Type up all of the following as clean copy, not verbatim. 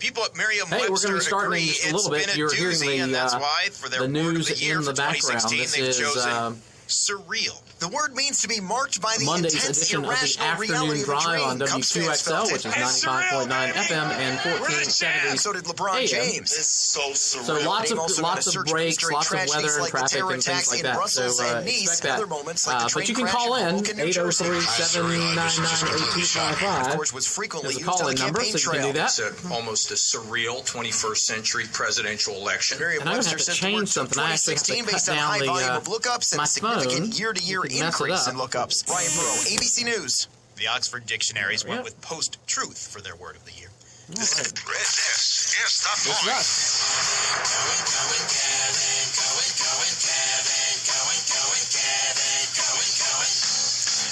People at Merriam-Webster Hey, we're going to be starting agree in just a it's little bit. been a You're doozy, hearing and that's why for their the word news of the year in for the background. 2016, This they've is chosen surreal. The word means to be marked by the Monday's intense, edition of the irrational afternoon reality of a drive dream. on Cubs fans felt WQXL, it. which is 95.9 FM and 1470 So did LeBron AM. James. It's so surreal. So lots Also of breaks, lots of weather and traffic and things like that. So expect that. But you can call in 803-799-8255. Of course, was frequently There's a call-in number, so you can do that. It's almost a surreal 21st century presidential election. And I'm going to have to change something. I actually have to cut down my phone. Year-to-year increase in lookups. Ryan Burrow, ABC News. The Oxford Dictionaries went with post-truth for their word of the year. This is the point.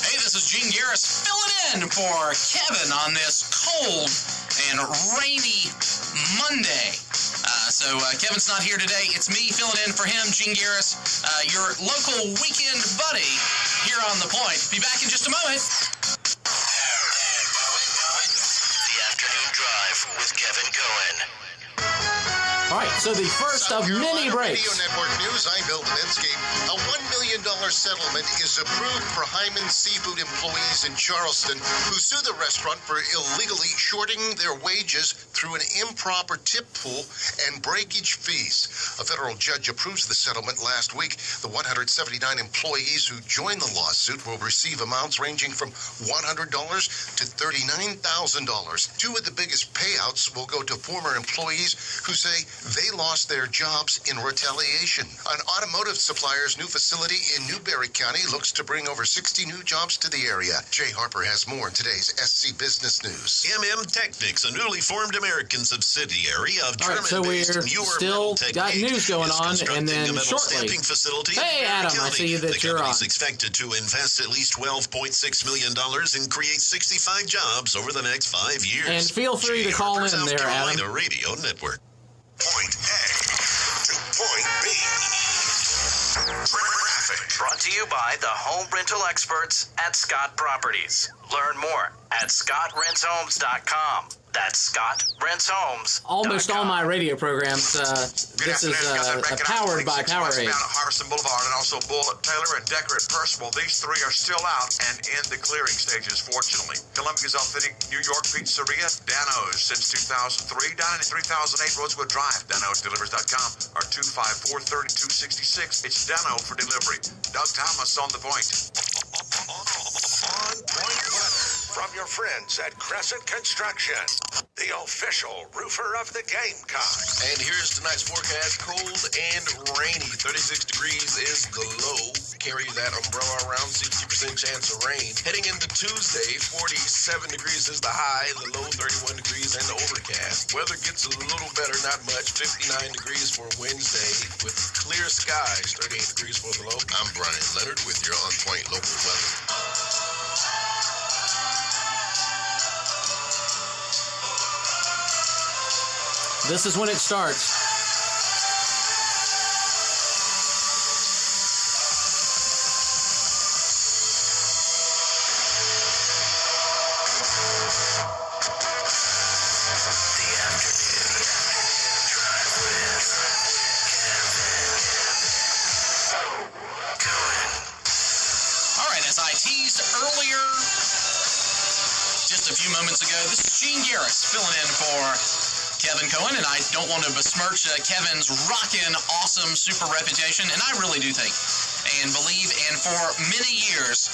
Hey, this is Gene Garris filling in for Kevin on this cold and rainy Monday. So Kevin's not here today. It's me filling in for him, Gene Garris, your local weekend buddy here on The Point. Be back in just a moment. The Afternoon Drive with Kevin Cohen. All right, so the first of many breaks. Video Network News, I'm Bill Deminsky. A $1 million settlement is approved for Hyman Seafood employees in Charleston who sue the restaurant for illegally shorting their wages through an improper tip pool and breakage fees. A federal judge approves the settlement last week. The 179 employees who joined the lawsuit will receive amounts ranging from $100 to $39,000. Two of the biggest payouts will go to former employees who say they lost their jobs in retaliation. An automotive supplier's new facility in Newberry County looks to bring over 60 new jobs to the area. Jay Harper has more in today's SC Business News. Technics, a newly formed American subsidiary of German-based Muir got news going on, and then shortly. Hey, Adam, I see that you're on. The company is expected to invest at least $12.6 million and create 65 jobs over the next 5 years. And feel free to call in there, Adam. The Radio Network. Point A to point B. Traffic. Brought to you by the home rental experts at Scott Properties. Learn more at ScottRentsHomes.com. That's ScottRentsHomes.com. Almost all my radio programs, this is powered by Powerade. Harrison Boulevard and also Bullitt, Taylor, and Decker at Percival. These three are still out and in the clearing stages, fortunately. Columbia's Authentic New York Pizzeria, Dano's since 2003, down in 3008 Rosewood Drive. Dano'sDelivers.com or 254-3266. It's Dano for delivery. Doug Thomas on the point. On point weather from your friends at Crescent Construction, the official roofer of the Gamecocks. And here's tonight's forecast: cold and rainy. 36 degrees is the low. Carry that umbrella around, 60% chance of rain. Heading into Tuesday, 47 degrees is the high, the low 31 degrees and the overcast. Weather gets a little better, not much. 59 degrees for Wednesday with clear skies, 38 degrees for the low. I'm Brian Leonard with your On Point local weather. This is when it starts. Earlier, just a few moments ago, this is Gene Garris filling in for Kevin Cohen, and I don't want to besmirch Kevin's rockin' awesome super reputation, and I really do think and believe, and for many years,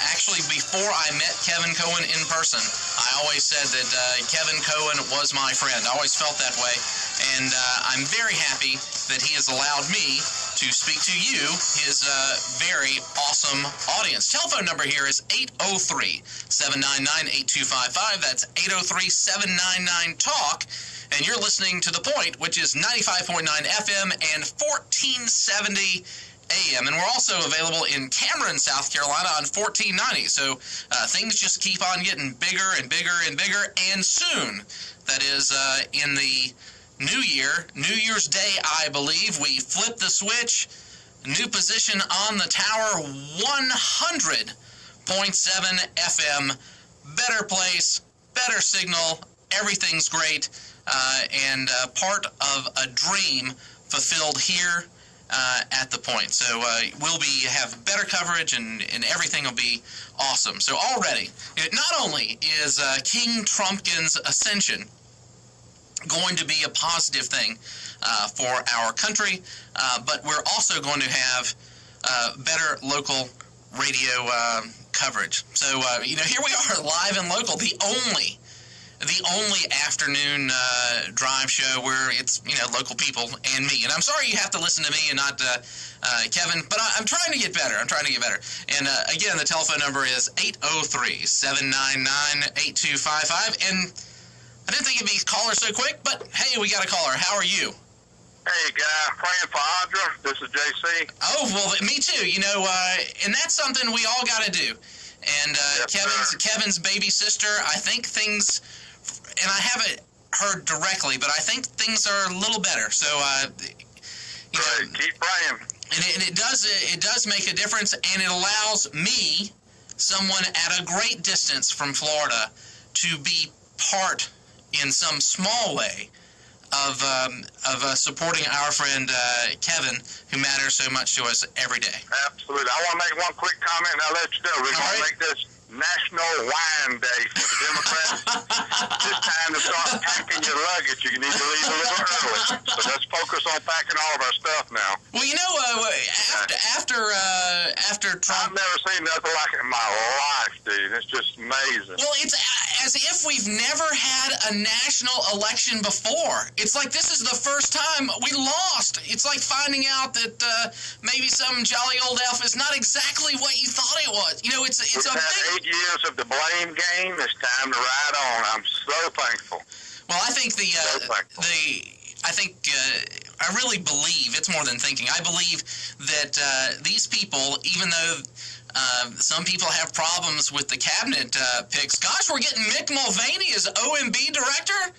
actually before I met Kevin Cohen in person, I always said that Kevin Cohen was my friend. I always felt that way, and I'm very happy that he has allowed me to speak to you, his very awesome audience. Telephone number here is 803-799-8255. That's 803-799-TALK. And you're listening to The Point, which is 95.9 FM and 1470 AM. And we're also available in Cameron, South Carolina on 1490. So things just keep on getting bigger and bigger and bigger. And soon, that is in the New Year, New Year's Day, I believe, we flip the switch. New position on the tower, 100.7 FM. Better place, better signal. Everything's great. and part of a dream fulfilled here at the point. So we'll have better coverage, and everything will be awesome. So already, not only is King Trumpkin's ascension going to be a positive thing for our country, but we're also going to have better local radio coverage. So, here we are, live and local, the only afternoon drive show where it's, local people and me. And I'm sorry you have to listen to me and not Kevin, but I'm trying to get better. And again, the telephone number is 803-799-8255. And I didn't think it'd be caller so quick, but hey, we got a caller. How are you? Hey, guy, praying for Audra. This is JC. Oh, well, me too. And that's something we all got to do. And Yes, Kevin's baby sister, I think things, and I haven't heard directly, but I think things are a little better. So, keep praying. And it does make a difference, and it allows me, someone at a great distance from Florida, to be part in some small way of supporting our friend Kevin, who matters so much to us every day. Absolutely. I want to make one quick comment, and I'll let you know. We're going to make this National Wine Day for the Democrats. It's time to start packing your luggage. You need to leave a little early. So let's focus on packing all of our stuff now. Well, after Trump, I've never seen nothing like it in my life, dude. It's just amazing. Well, it's as if we've never had a national election before. It's like this is the first time we lost. It's like finding out that maybe some jolly old elf is not exactly what you thought it was. It's a big 8 years of the blame game. It's time to ride on. I'm so thankful. Well, I think I really believe, it's more than thinking, I believe that these people, even though some people have problems with the cabinet picks, gosh, we're getting Mick Mulvaney as OMB director?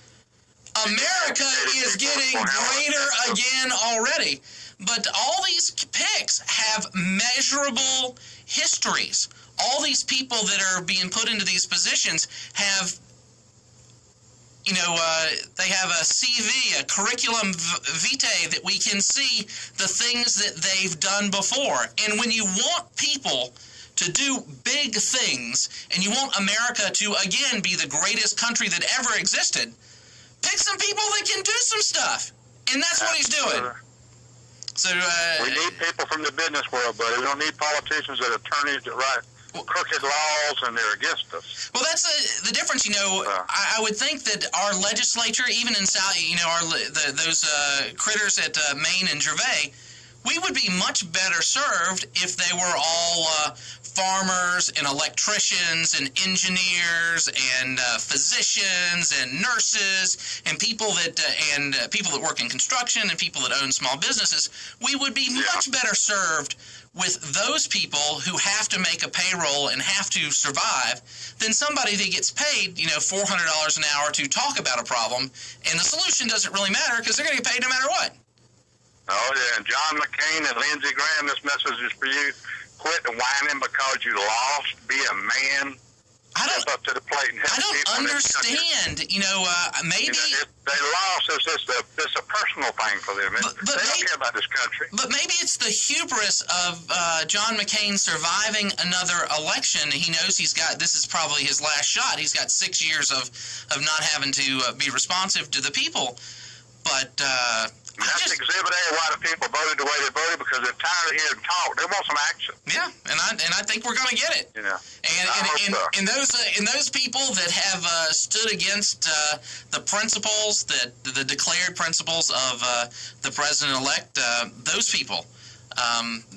America is getting greater again already. But all these picks have measurable histories. All these people that are being put into these positions have, they have a CV, a curriculum vitae that we can see the things that they've done before. And when you want people to do big things, and you want America to, again, be the greatest country that ever existed, pick some people that can do some stuff. And that's what he's doing. So we need people from the business world, buddy. We don't need politicians and attorneys that write crooked laws and they're against us. Well, that's the difference. I would think that our legislature, even in South, those critters at Maine and Gervais, we would be much better served if they were all farmers and electricians and engineers and physicians and nurses and people that work in construction and people that own small businesses. We would be much better served with those people who have to make a payroll and have to survive than somebody that gets paid, $400 an hour to talk about a problem, and the solution doesn't really matter because they're going to get paid no matter what. Oh, yeah, and John McCain and Lindsey Graham, this message is for you. Quit whining because you lost. Be a man. Step up to the plate and help I don't people understand. Maybe they lost. It's a personal thing for them. They don't care about this country. But maybe it's the hubris of John McCain surviving another election. He knows this is probably his last shot. He's got 6 years of not having to be responsive to the people. But that's Exhibit A why the people voted the way they voted, because they're tired of hearing talk. They want some action. Yeah, and I think we're going to get it. And those people that have stood against the principles, the declared principles of the president-elect, those people,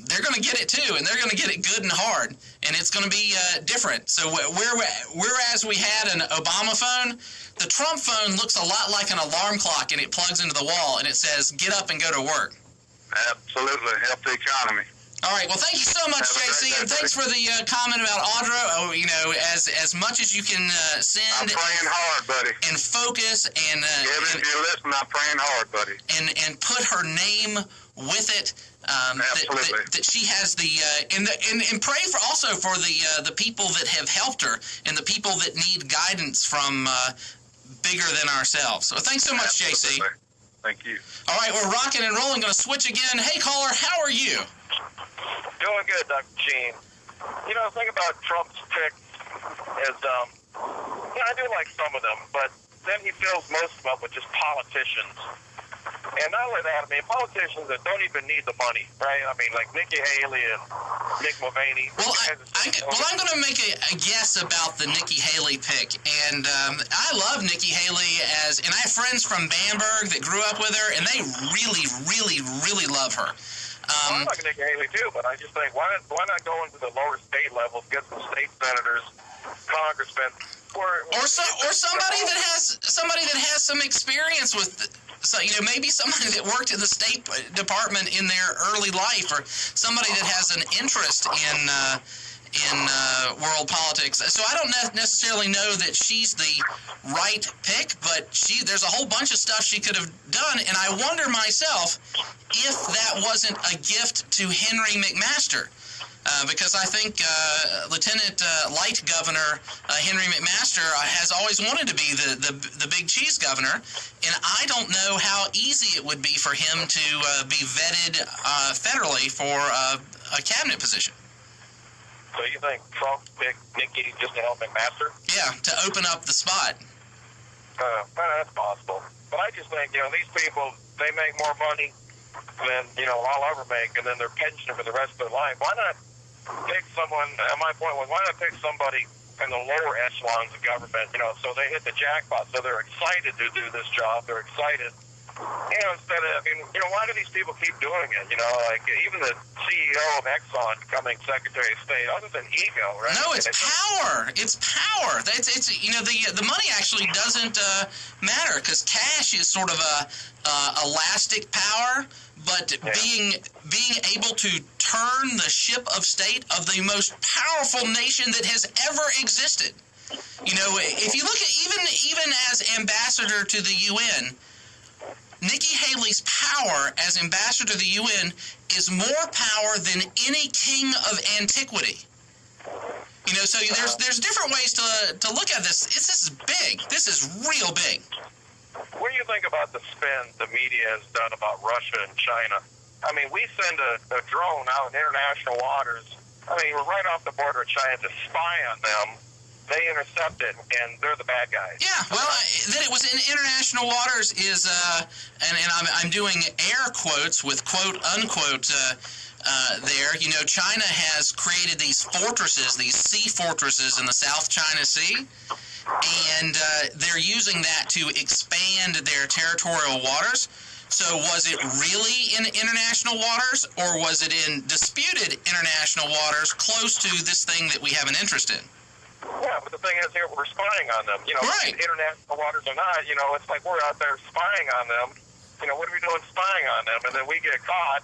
they're going to get it too, and they're going to get it good and hard, and it's going to be different. So whereas we had an Obama phone, the Trump phone looks a lot like an alarm clock, and it plugs into the wall, and it says, get up and go to work. Absolutely. Help the economy. All right. Well, thank you so much, JC, and thanks for the comment about Audra. As much as you can send. I'm praying hard, buddy. And focus and. If you listen, I'm praying hard, buddy. And put her name with it. Absolutely. That she has and pray for the people that have helped her and the people that need guidance from bigger than ourselves. So thanks so much, JC. Thank you. All right, we're rocking and rolling. Going to switch again. Hey, caller, how are you? Doing good, Dr. Gene. You know, the thing about Trump's picks is, I do like some of them, but then he fills most of them up with just politicians. And not only that, I mean, politicians that don't even need the money, right? I mean, like Nikki Haley and Mick Mulvaney. Well, I'm going to make a guess about the Nikki Haley pick. And I love Nikki Haley and I have friends from Bamberg that grew up with her, and they really, really, really love her. I like Nikki Haley too, but I just think why not go into the lower state levels, get some state senators, congressmen, or somebody that has some experience with. So, maybe somebody that worked in the State Department in their early life, or somebody that has an interest in world politics. So I don't necessarily know that she's the right pick, but there's a whole bunch of stuff she could have done, and I wonder myself if that wasn't a gift to Henry McMaster. Because I think Lieutenant Light Governor Henry McMaster has always wanted to be the big cheese governor, and I don't know how easy it would be for him to be vetted federally for a cabinet position. So you think Trump picked Nikki just to help McMaster? Yeah, to open up the spot. That's possible. But I just think, these people, they make more money than, I'll ever make, and then they're pensioning for the rest of their life. Why not pick someone, my point was, why not pick somebody in the lower echelons of government, so they hit the jackpot, so they're excited to do this job, they're excited, instead of, why do these people keep doing it, like, even the CEO of Exxon becoming Secretary of State, other than ego, right? No, it's power. It's power. It's the money actually doesn't matter, because cash is sort of a elastic power, but being able to turn the ship of state of the most powerful nation that has ever existed. If you look at even as ambassador to the UN, Nikki Haley's power as ambassador to the UN is more power than any king of antiquity. So there's different ways to look at this. This is big. This is real big. What do you think about the spin the media has done about Russia and China? I mean, we send a drone out in international waters. I mean, we're right off the border of China to spy on them. They intercept it, and they're the bad guys. Yeah, well, that it was in international waters is, and I'm doing air quotes with quote unquote there. China has created these fortresses, these sea fortresses in the South China Sea, and they're using that to expand their territorial waters. So was it really in international waters, or was it in disputed international waters close to this thing that we have an interest in? Yeah, but the thing is here, we're spying on them. Right. International waters or not, it's like we're out there spying on them. What are we doing spying on them? And then we get caught,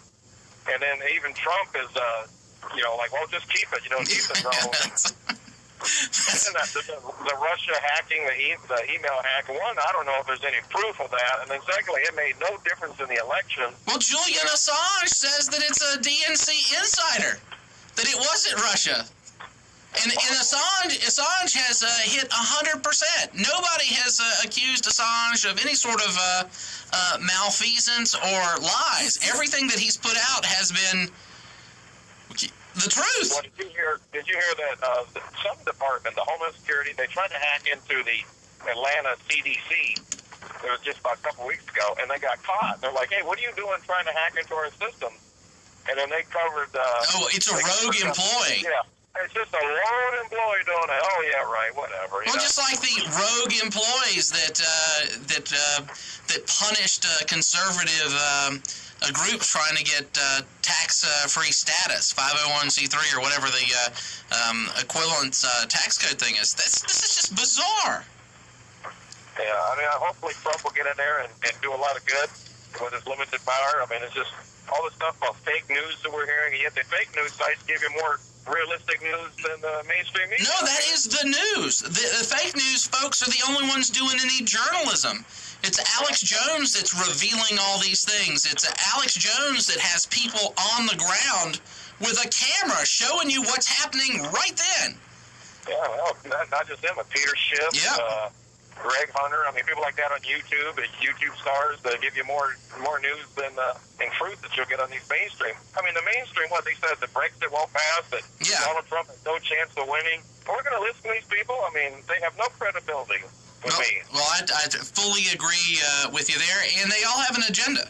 and then even Trump is, like, well, just keep it. Keep the drone. And the Russia hacking, the email hack, one, I don't know if there's any proof of that. And then secondly, it made no difference in the election. Well, Julian Assange says that it's a DNC insider, that it wasn't Russia. And Assange has hit 100%. Nobody has accused Assange of any sort of malfeasance or lies. Everything that he's put out has been the truth. Well, did you hear that some department, the Homeland Security, they tried to hack into the Atlanta CDC. It was just about a couple weeks ago, and they got caught. They're like, hey, what are you doing trying to hack into our system? And then they covered... it's a rogue employee. Yeah. It's just a lone employee doing it. Oh, yeah, right, whatever. Well, just like the rogue employees that punished conservative groups trying to get tax-free status, 501c3 or whatever the equivalent tax code thing is. This is just bizarre. Yeah, I mean, hopefully Trump will get in there and do a lot of good with his limited power. I mean, it's just all the stuff about fake news that we're hearing, and yet the fake news sites give you more realistic news than the mainstream media. No, that is the news. The fake news folks are the only ones doing any journalism. It's Alex Jones that's revealing all these things. It's Alex Jones that has people on the ground with a camera showing you what's happening right then. Yeah, well, not just him, but Peter Schiff. Yeah. Greg Hunter. I mean, people like that on YouTube, and YouTube stars that give you more news than truth that you'll get on these mainstream. I mean, the mainstream, what they said, that Brexit won't pass, that Donald Trump has no chance of winning. We're going to listen to these people. I mean, they have no credibility with me. Well, I fully agree with you there, and they all have an agenda.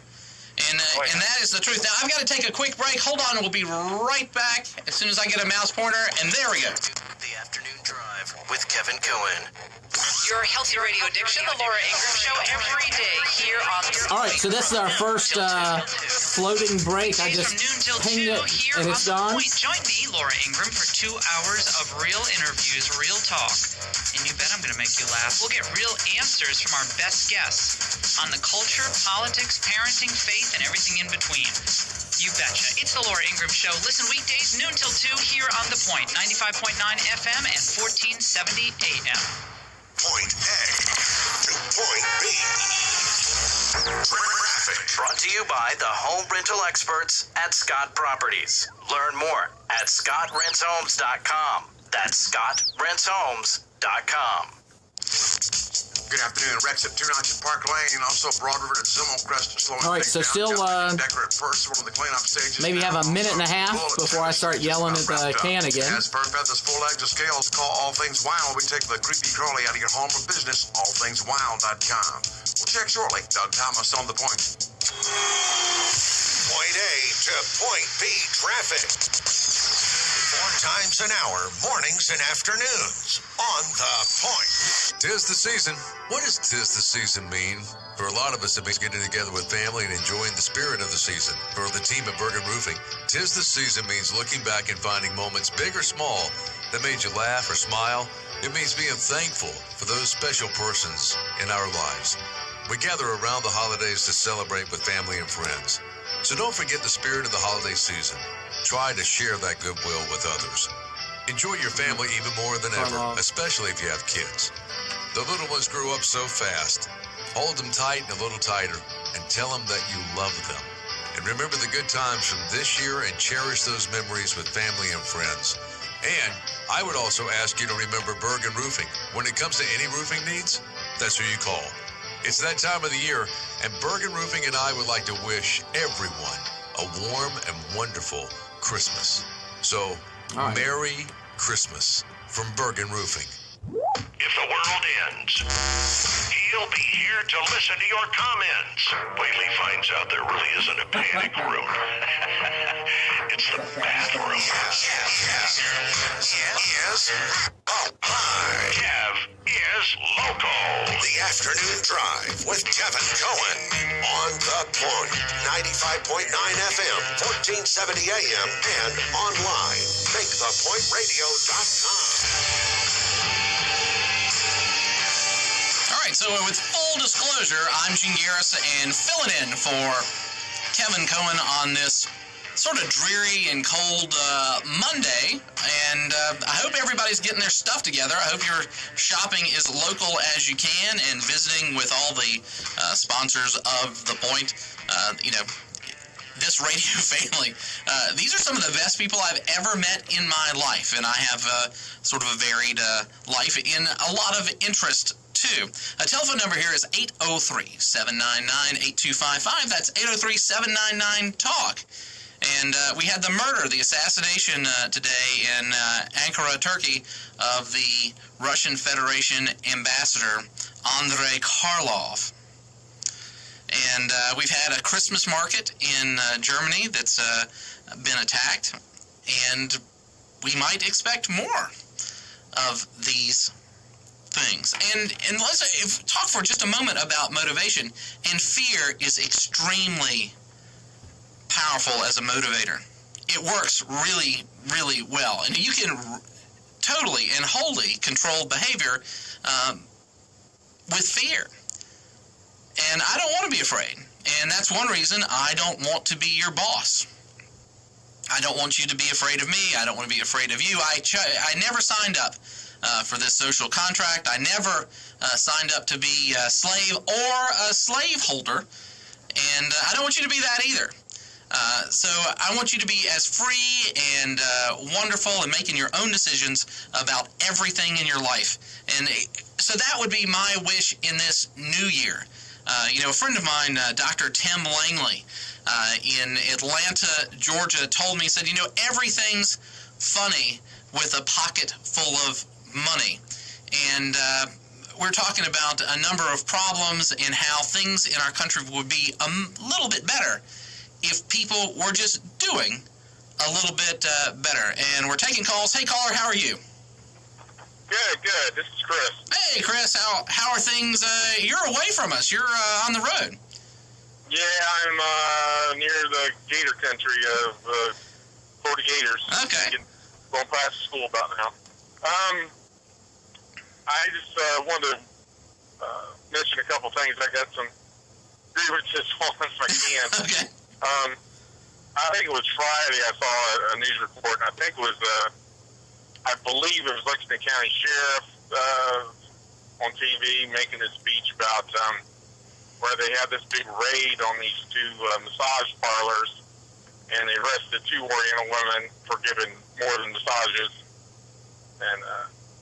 And that is the truth. Now, I've got to take a quick break. Hold on. We'll be right back as soon as I get a mouse pointer. And there we go. The Afternoon Drive with Kevin Cohen. Your healthy radio addiction, the Laura Ingraham Show, every day here on the... All right, so this is our first floating break. I just pinged it, and it's gone. Join me, Laura Ingraham, for 2 hours of real interviews, real talk. And you bet I'm going to make you laugh. We'll get real answers from our best guests on the culture, politics, parenting, faith, and everything in between. You betcha. It's the Laura Ingraham Show. Listen weekdays, noon till 2 here on The Point, 95.9 FM and 1470 AM. Point A to point B. Traffic. Brought to you by the home rental experts at Scott Properties. Learn more at ScottRentsHomes.com. That's ScottRentsHomes.com. Good afternoon. Wrecks at 219 Park Lane, also Broad River to Zimmel Crest. All right, so still maybe have a minute and a half before I start yelling at the can again. As per Beth's full legs of scales, call All Things Wild. We take the creepy crawly out of your home or business. AllThingsWild.com. We'll check shortly. Doug Thomas on the point. Point A to point B traffic. 4 times an hour, mornings and afternoons, on The Point. 'Tis the season. What does 'tis the season mean? For a lot of us, it means getting together with family and enjoying the spirit of the season. For the team at Bergen Roofing, 'tis the season means looking back and finding moments, big or small, that made you laugh or smile. It means being thankful for those special persons in our lives. We gather around the holidays to celebrate with family and friends. So don't forget the spirit of the holiday season. Try to share that goodwill with others. Enjoy your family even more than ever, especially if you have kids. The little ones grow up so fast. Hold them tight and a little tighter, and tell them that you love them. And remember the good times from this year and cherish those memories with family and friends. And I would also ask you to remember Bergen Roofing. When it comes to any roofing needs, that's who you call. It's that time of the year, and Bergen Roofing and I would like to wish everyone a warm and wonderful Christmas. So, Merry Christmas from Bergen Roofing. If the world ends, he'll be here to listen to your comments. Wait till he finds out there really isn't a panic room. It's the bathroom. Yes. Oh, hi. Kev is local. The Afternoon Drive with Kevin Cohen on The Point. 95.9 FM, 1470 AM, and online. MakeThePointRadio.com. All right, so with full disclosure, I'm Gene Garris and filling in for Kevin Cohen on this sort of dreary and cold Monday, and I hope everybody's getting their stuff together. I hope your shopping is local as you can and visiting with all the sponsors of The Point. This radio family, these are some of the best people I've ever met in my life, and I have sort of a varied life in a lot of interest too. A telephone number here is 803-799-8255. That's 803-799-TALK. And we had the murder, the assassination today in Ankara, Turkey, of the Russian Federation ambassador, Andrei Karlov. And we've had a Christmas market in Germany that's been attacked, and we might expect more of these things. And let's talk for just a moment about motivation. And fear is extremely powerful as a motivator. It works really, really well. And you can totally and wholly control behavior with fear. And I don't want to be afraid. And that's one reason I don't want to be your boss. I don't want you to be afraid of me. I don't want to be afraid of you. I never signed up for this social contract. I never signed up to be a slave or a slaveholder. And I don't want you to be that either. So I want you to be as free and wonderful and making your own decisions about everything in your life. And so that would be my wish in this new year. A friend of mine, Dr. Tim Langley, in Atlanta, Georgia, told me, he said, everything's funny with a pocket full of money. And we're talking about a number of problems and how things in our country would be a little bit better if people were just doing a little bit better. And we're taking calls. Hey, caller, how are you? Good. This is Chris. Hey, Chris, how are things? You're away from us. You're on the road. Yeah, I'm near the gator country of Florida Gators. Okay. Going past the school about now. I just wanted to mention a couple things. I got some grievances on if I can. Okay. I think it was Friday I saw a news report, and I think it was, I believe it was Lexington County Sheriff on TV making a speech about where they had this big raid on these two massage parlors, and they arrested two Oriental women for giving more than massages, and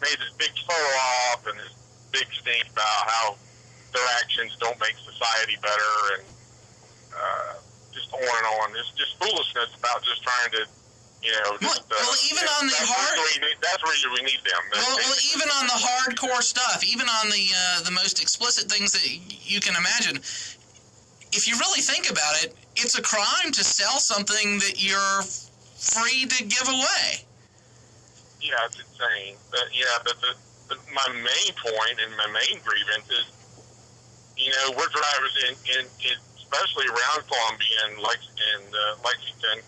made this big photo op and this big stink about how their actions don't make society better, and just on and on. It's just foolishness about just trying to, well, even on the that's where we need them. Well, even on the hardcore stuff, even on the most explicit things that you can imagine, if you really think about it, it's a crime to sell something that you're free to give away. Yeah, it's insane. But my main point and my main grievance is, we're drivers in especially around Columbia and Lexington,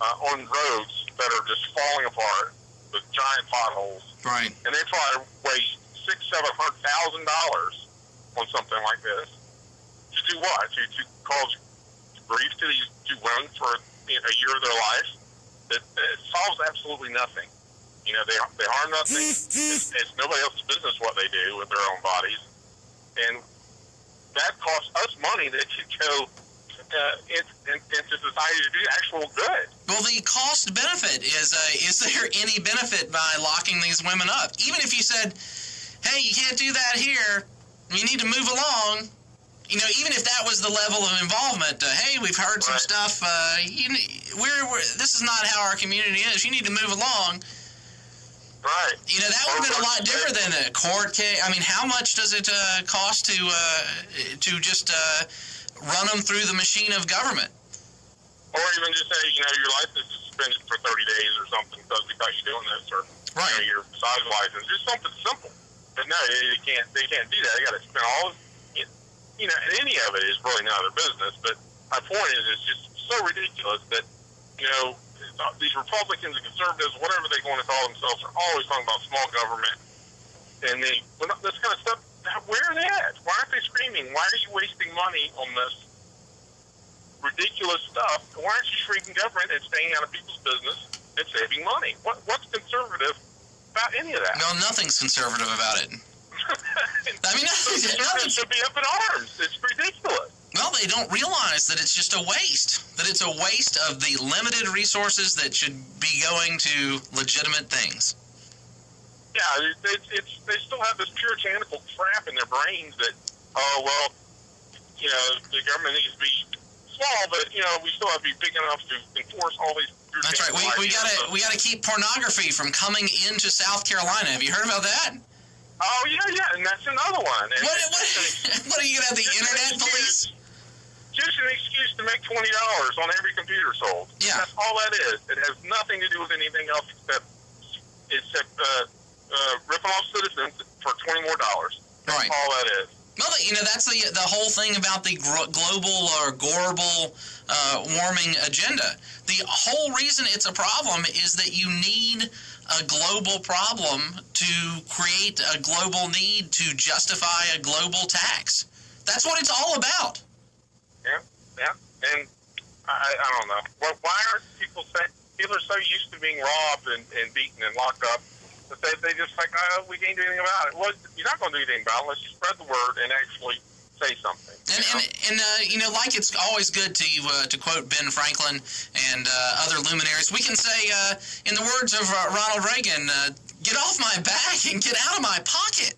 on roads that are just falling apart with giant potholes. Right. And they probably waste $600,000-$700,000 on something like this. To do what? To cause grief to these two women for a year of their life? It solves absolutely nothing. They harm nothing. It's nobody else's business what they do with their own bodies. And that costs us money that should go into society to do actual good. Well, the cost benefit is there any benefit by locking these women up? Even if you said, hey, you can't do that here, you need to move along. Even if that was the level of involvement, hey, we've heard some stuff. This is not how our community is. You need to move along. Right. That would have been a lot different than a court case. I mean, how much does it cost to just run them through the machine of government? Or even just say, your license is suspended for 30 days or something because we caught you doing this, or your massage license. Just something simple. But no, they can't do that. They got to spend all. And any of it is really none of their business. But my point is, it's just so ridiculous that these Republicans and conservatives, whatever they want to call themselves, are always talking about small government. And this kind of stuff, where are they at? Why aren't they screaming? Why are you wasting money on this ridiculous stuff? Why aren't you shrinking government and staying out of people's business and saving money? What's conservative about any of that? No, nothing's conservative about it. I mean, conservatives should be up in arms. It's ridiculous. Well, they don't realize that it's just a waste, that it's a waste of the limited resources that should be going to legitimate things. Yeah, they still have this puritanical crap in their brains that, the government needs to be small, but, we still have to be big enough to enforce all these. That's right. We gotta keep pornography from coming into South Carolina. Have you heard about that? Oh, yeah, and that's another one. And what are you going to have, the internet police? Just an excuse to make $20 on every computer sold. Yeah. That's all that is. It has nothing to do with anything else except ripping off citizens for $20 more. That's right. all that is. Well, that's the whole thing about the global or global warming agenda. The whole reason it's a problem is that you need a global problem to create a global need to justify a global tax. That's what it's all about. Yeah. And I don't know. Well, why aren't people saying, people are so used to being robbed and beaten and locked up that they just we can't do anything about it. Well, you're not going to do anything about it unless you spread the word and actually say something. And like it's always good to quote Ben Franklin and other luminaries. We can say, in the words of Ronald Reagan, get off my back and get out of my pocket.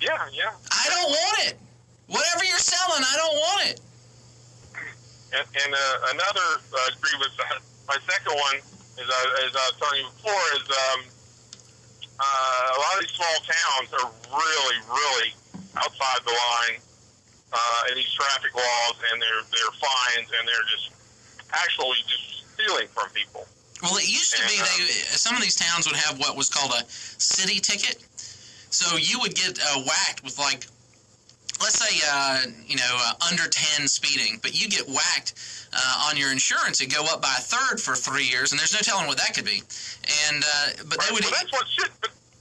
Yeah. I don't want it. Whatever you're selling, I don't want it. And another grievance, my second one, as I was telling you before, is a lot of these small towns are really, really outside the line in these traffic laws, and their fines, and they're just actually just stealing from people. Well, it used to be some of these towns would have what was called a city ticket. So you would get whacked with, like, let's say, under 10 speeding, but you get whacked on your insurance. It'd go up by a third for 3 years, and there's no telling what that could be. And but they would. Well, that's what should.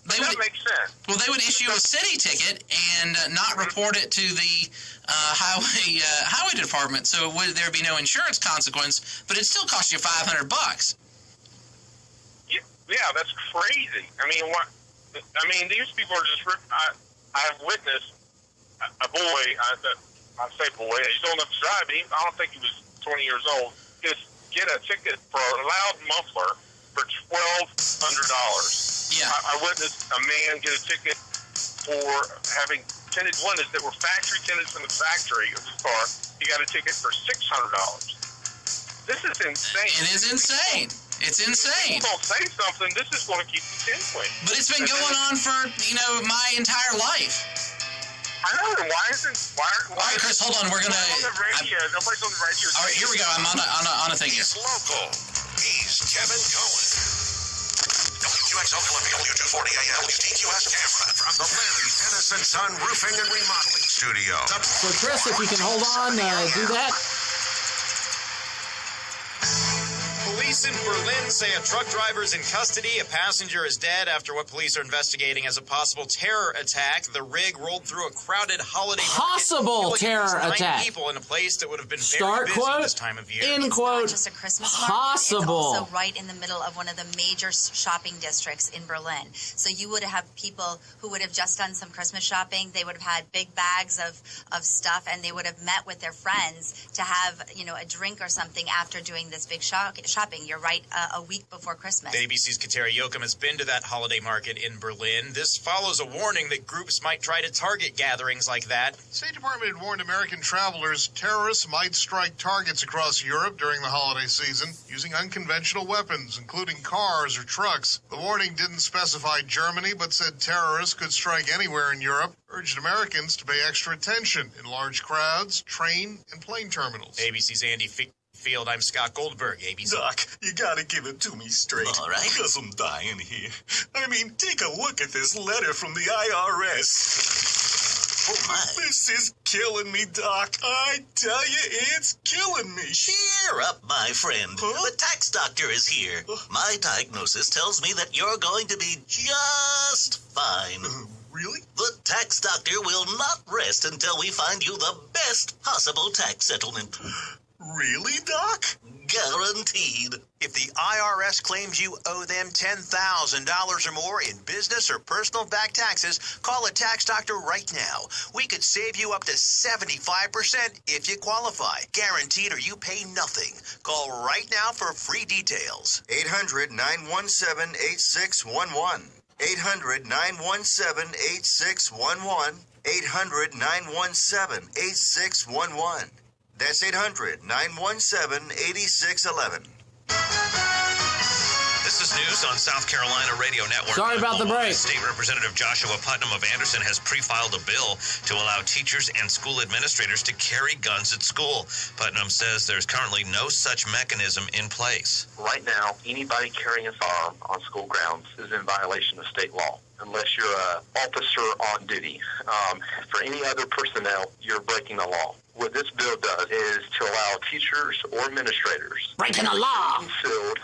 But that makes sense. Well, they would issue a city ticket and not report it to the highway department, so there'd be no insurance consequence, but it still cost you $500. Yeah, that's crazy. I mean, these people are just. I've witnessed a boy. I say boy. He's old enough to drive. I don't think he was 20 years old. Get a ticket for a loud muffler for $1,200. Yeah. I witnessed a man get a ticket for having tinted windows that were factory tinted from the factory of his car. He got a ticket for $600. This is insane. It is insane. It's insane. If people don't say something, this is going to keep the tinting. But it's been going on for, my entire life. I know. Why isn't? All right, Chris, hold on. We're going to... Nobody's on the radio. All right, here we go. I'm on a thing here. He's local. He's Kevin Cohen. WQXL Columbia, W240 AM, TQS camera from the Larry Dennis & Son Roofing and Remodeling Studio. So, Chris, if you can hold on, do that. Police in Berlin say a truck driver is in custody. A passenger is dead after what police are investigating as a possible terror attack. The rig rolled through a crowded holiday possible terror attack. People in a place that would have been Start very busy quote, this time of year. end quote, not just a Christmas market, possible. it's also right in the middle of one of the major shopping districts in Berlin. So you would have people who would have just done some Christmas shopping. They would have had big bags of stuff, and they would have met with their friends to have, a drink or something after doing this big shopping. You're right, a week before Christmas. ABC's Kateri Yoakum has been to that holiday market in Berlin. This follows a warning that groups might try to target gatherings like that. State Department had warned American travelers terrorists might strike targets across Europe during the holiday season using unconventional weapons, including cars or trucks. The warning didn't specify Germany, but said terrorists could strike anywhere in Europe, urged Americans to pay extra attention in large crowds, train, and plane terminals. ABC's Andy Field, I'm Scott Goldberg, ABC. Doc, you gotta give it to me straight. All right. Because I'm dying here. I mean, take a look at this letter from the IRS. Oh, my. This is killing me, Doc. I tell you, it's killing me. Cheer up, my friend. Huh? The tax doctor is here. My diagnosis tells me that you're going to be just fine. Really? The tax doctor will not rest until we find you the best possible tax settlement. Really, Doc? Guaranteed. If the IRS claims you owe them $10,000 or more in business or personal back taxes, call a tax doctor right now. We could save you up to 75% if you qualify. Guaranteed or you pay nothing. Call right now for free details. 800-917-8611. 800-917-8611. 800-917-8611. That's 800-917-8611. This is news on South Carolina Radio Network. Sorry about the break. State Representative Joshua Putnam of Anderson has pre-filed a bill to allow teachers and school administrators to carry guns at school. Putnam says there's currently no such mechanism in place. Right now, anybody carrying a firearm on school grounds is in violation of state law, unless you're an officer on duty. For any other personnel, you're breaking the law. What this bill does is to allow teachers or administrators breaking the law concealed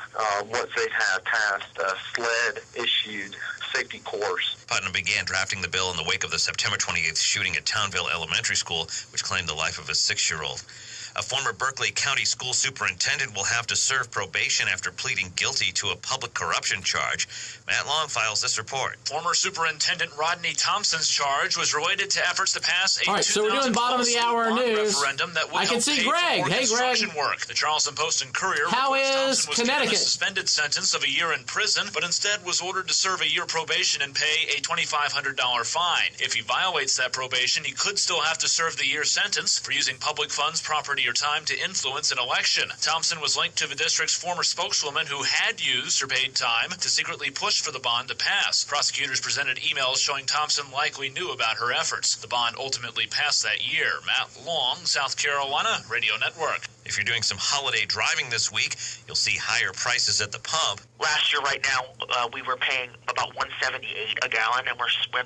once they have passed a SLED-issued safety course Putnam began drafting the bill in the wake of the September 28th shooting at Townville Elementary School, which claimed the life of a 6-year-old. A former Berkeley County school superintendent will have to serve probation after pleading guilty to a public corruption charge. Matt Long files this report. Former Superintendent Rodney Thompson's charge was related to efforts to pass a all right, so we're doing bottom of the hour news. referendum that would I can help see pay Greg. for more Hey, Greg. construction work. The Charleston Post and Courier How reports is Thompson was given Connecticut? a suspended sentence of a year in prison, but instead was ordered to serve a year probation and pay a $2,500 fine. If he violates that probation, he could still have to serve the year sentence for using public funds, property, or time to influence an election. Thompson was linked to the district's former spokeswoman who had used her paid time to secretly push for the bond to pass. Prosecutors presented emails showing Thompson likely knew about her efforts. The bond ultimately passed that year. Matt Long, South Carolina Radio Network. If you're doing some holiday driving this week, you'll see higher prices at the pump. Last year, right now, we were paying about $1.78 a gallon, and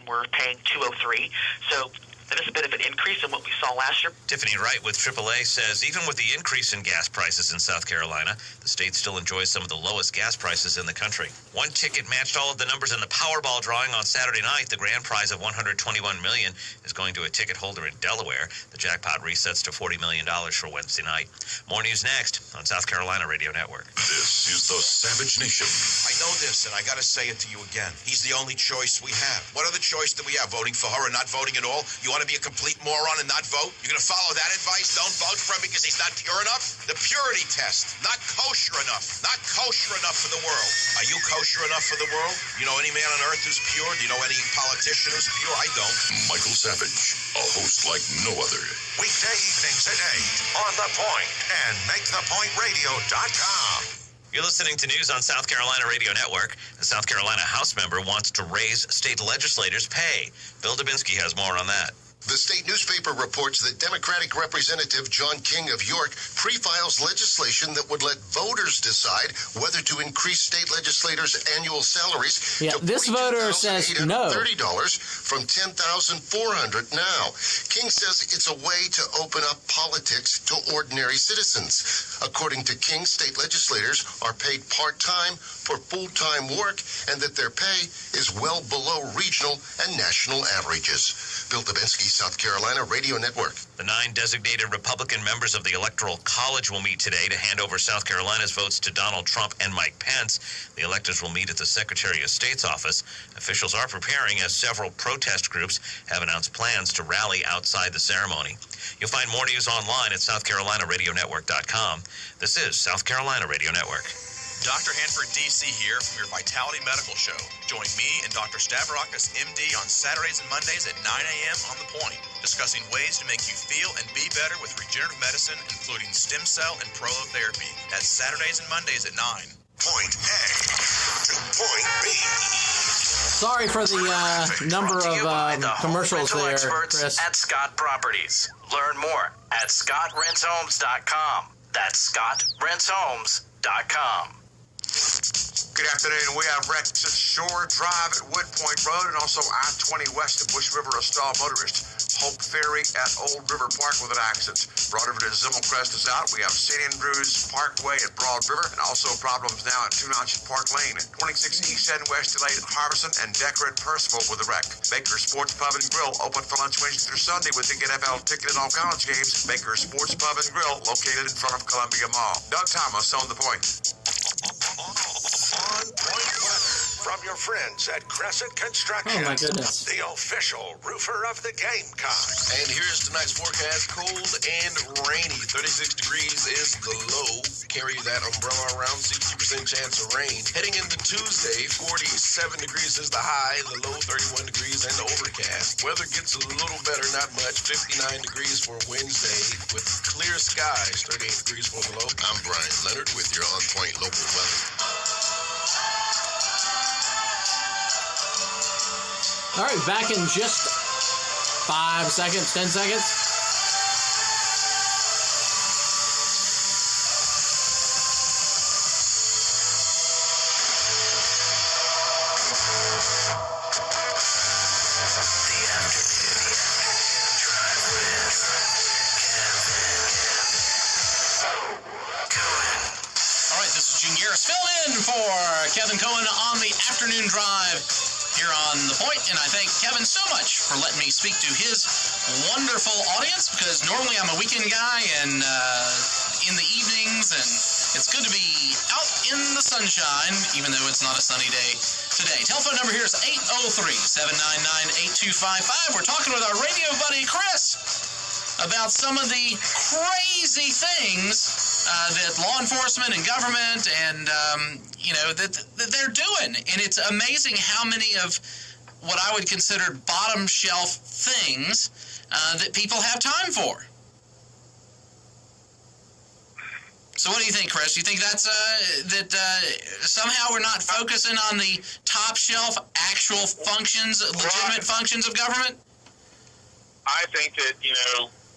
we're paying $2.03. So that is a bit of an increase in what we saw last year. Tiffany Wright with AAA says even with the increase in gas prices in South Carolina, the state still enjoys some of the lowest gas prices in the country. One ticket matched all of the numbers in the Powerball drawing on Saturday night. The grand prize of $121 million is going to a ticket holder in Delaware. The jackpot resets to $40 million for Wednesday night. More news next on South Carolina Radio Network. This is the Savage Nation. I know this, and I got to say it to you again. He's the only choice we have. What other choice do we have? Voting for her or not voting at all? You want to be a complete moron and not vote? You're going to follow that advice? Don't vote for him because he's not pure enough? The purity test. Not kosher enough. Not kosher enough for the world. Are you kosher enough for the world? You know any man on earth who's pure? Do you know any politician who's pure? I don't. Michael Savage, a host like no other. Weekday evenings at 8 on The Point and MakeThePointRadio.com. You're listening to news on South Carolina Radio Network. A South Carolina House member wants to raise state legislators' pay. Bill Dubinsky has more on that. The state newspaper reports that Democratic Representative John King of York pre-files legislation that would let voters decide whether to increase state legislators' annual salaries to this voter says no. $30 from $10,400 now. King says it's a way to open up politics to ordinary citizens. According to King, state legislators are paid part-time for full-time work and that their pay is well below regional and national averages. Bill Dubinsky, South Carolina Radio Network. The 9 designated Republican members of the Electoral College will meet today to hand over South Carolina's votes to Donald Trump and Mike Pence. The electors will meet at the Secretary of State's office. Officials are preparing as several protest groups have announced plans to rally outside the ceremony. You'll find more news online at SouthCarolinaRadioNetwork.com. This is South Carolina Radio Network. Dr. Hanford, D.C. here from your Vitality Medical Show. Join me and Dr. Stavrakis, M.D. on Saturdays and Mondays at 9 a.m. on The Point, discussing ways to make you feel and be better with regenerative medicine, including stem cell and prolotherapy. That's Saturdays and Mondays at 9. Point A to Point B. Sorry for the number of commercials there, Chris. At Scott Properties. Learn more at ScottRentsHomes.com. That's ScottRentsHomes.com. Good afternoon. We have wrecks at Shore Drive at Wood Point Road and also I-20 west of Bush River. A stalled motorist. Hope Ferry at Old River Park with an accident. Broad River to Zimmelcrest is out. We have St. Andrews Parkway at Broad River and also problems now at 2 Notch Park Lane. 26 East and West delayed at Harbison and Decker at Percival with a wreck. Baker's Sports Pub and Grill open for lunch Wednesday through Sunday with the NFL ticket and all college games. Baker's Sports Pub and Grill located in front of Columbia Mall. Doug Thomas on The Point. On Point weather from your friends at Crescent Construction. Oh, my goodness. The official roofer of the Gamecocks. And here's tonight's forecast. Cold and rainy. 36 degrees is the low. Carry that umbrella around. 60% chance of rain. Heading into Tuesday, 47 degrees is the high. The low, 31 degrees and overcast. Weather gets a little better, not much. 59 degrees for Wednesday with clear skies. 38 degrees for the low. I'm Brian Leonard with your On Point local weather. All right, back in just 5 seconds, 10 seconds. All right, this is Gene Garris. Fill in for Kevin Cohen on the afternoon drive. here on The Point, and I thank Kevin so much for letting me speak to his wonderful audience, because normally I'm a weekend guy and in the evenings, and it's good to be out in the sunshine, even though it's not a sunny day today. Telephone number here is 803-799-8255. We're talking with our radio buddy, Chris, about some of the crazy things that law enforcement and government and, that they're doing. And it's amazing how many of what I would consider bottom shelf things that people have time for. So what do you think, Chris? Do you think that's that somehow we're not focusing on the top shelf actual functions, legitimate functions of government? I think that,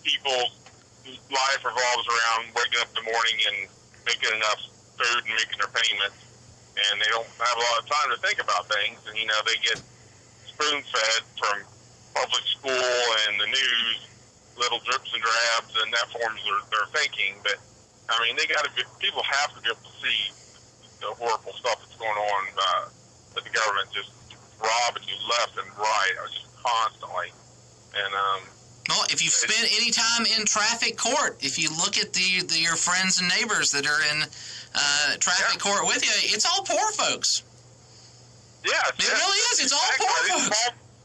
people's life revolves around waking up in the morning and making enough food and making their payments, and they don't have a lot of time to think about things, and, they get spoon-fed from public school and the news, little drips and drabs, and that forms their thinking. But, people have to be able to see the horrible stuff that's going on, that the government just robbing you left and right, just constantly. And, well, if you've spent any time in traffic court, if you look at your friends and neighbors that are in traffic court with you, it's all poor folks. Yeah, it really is. It's all poor folks.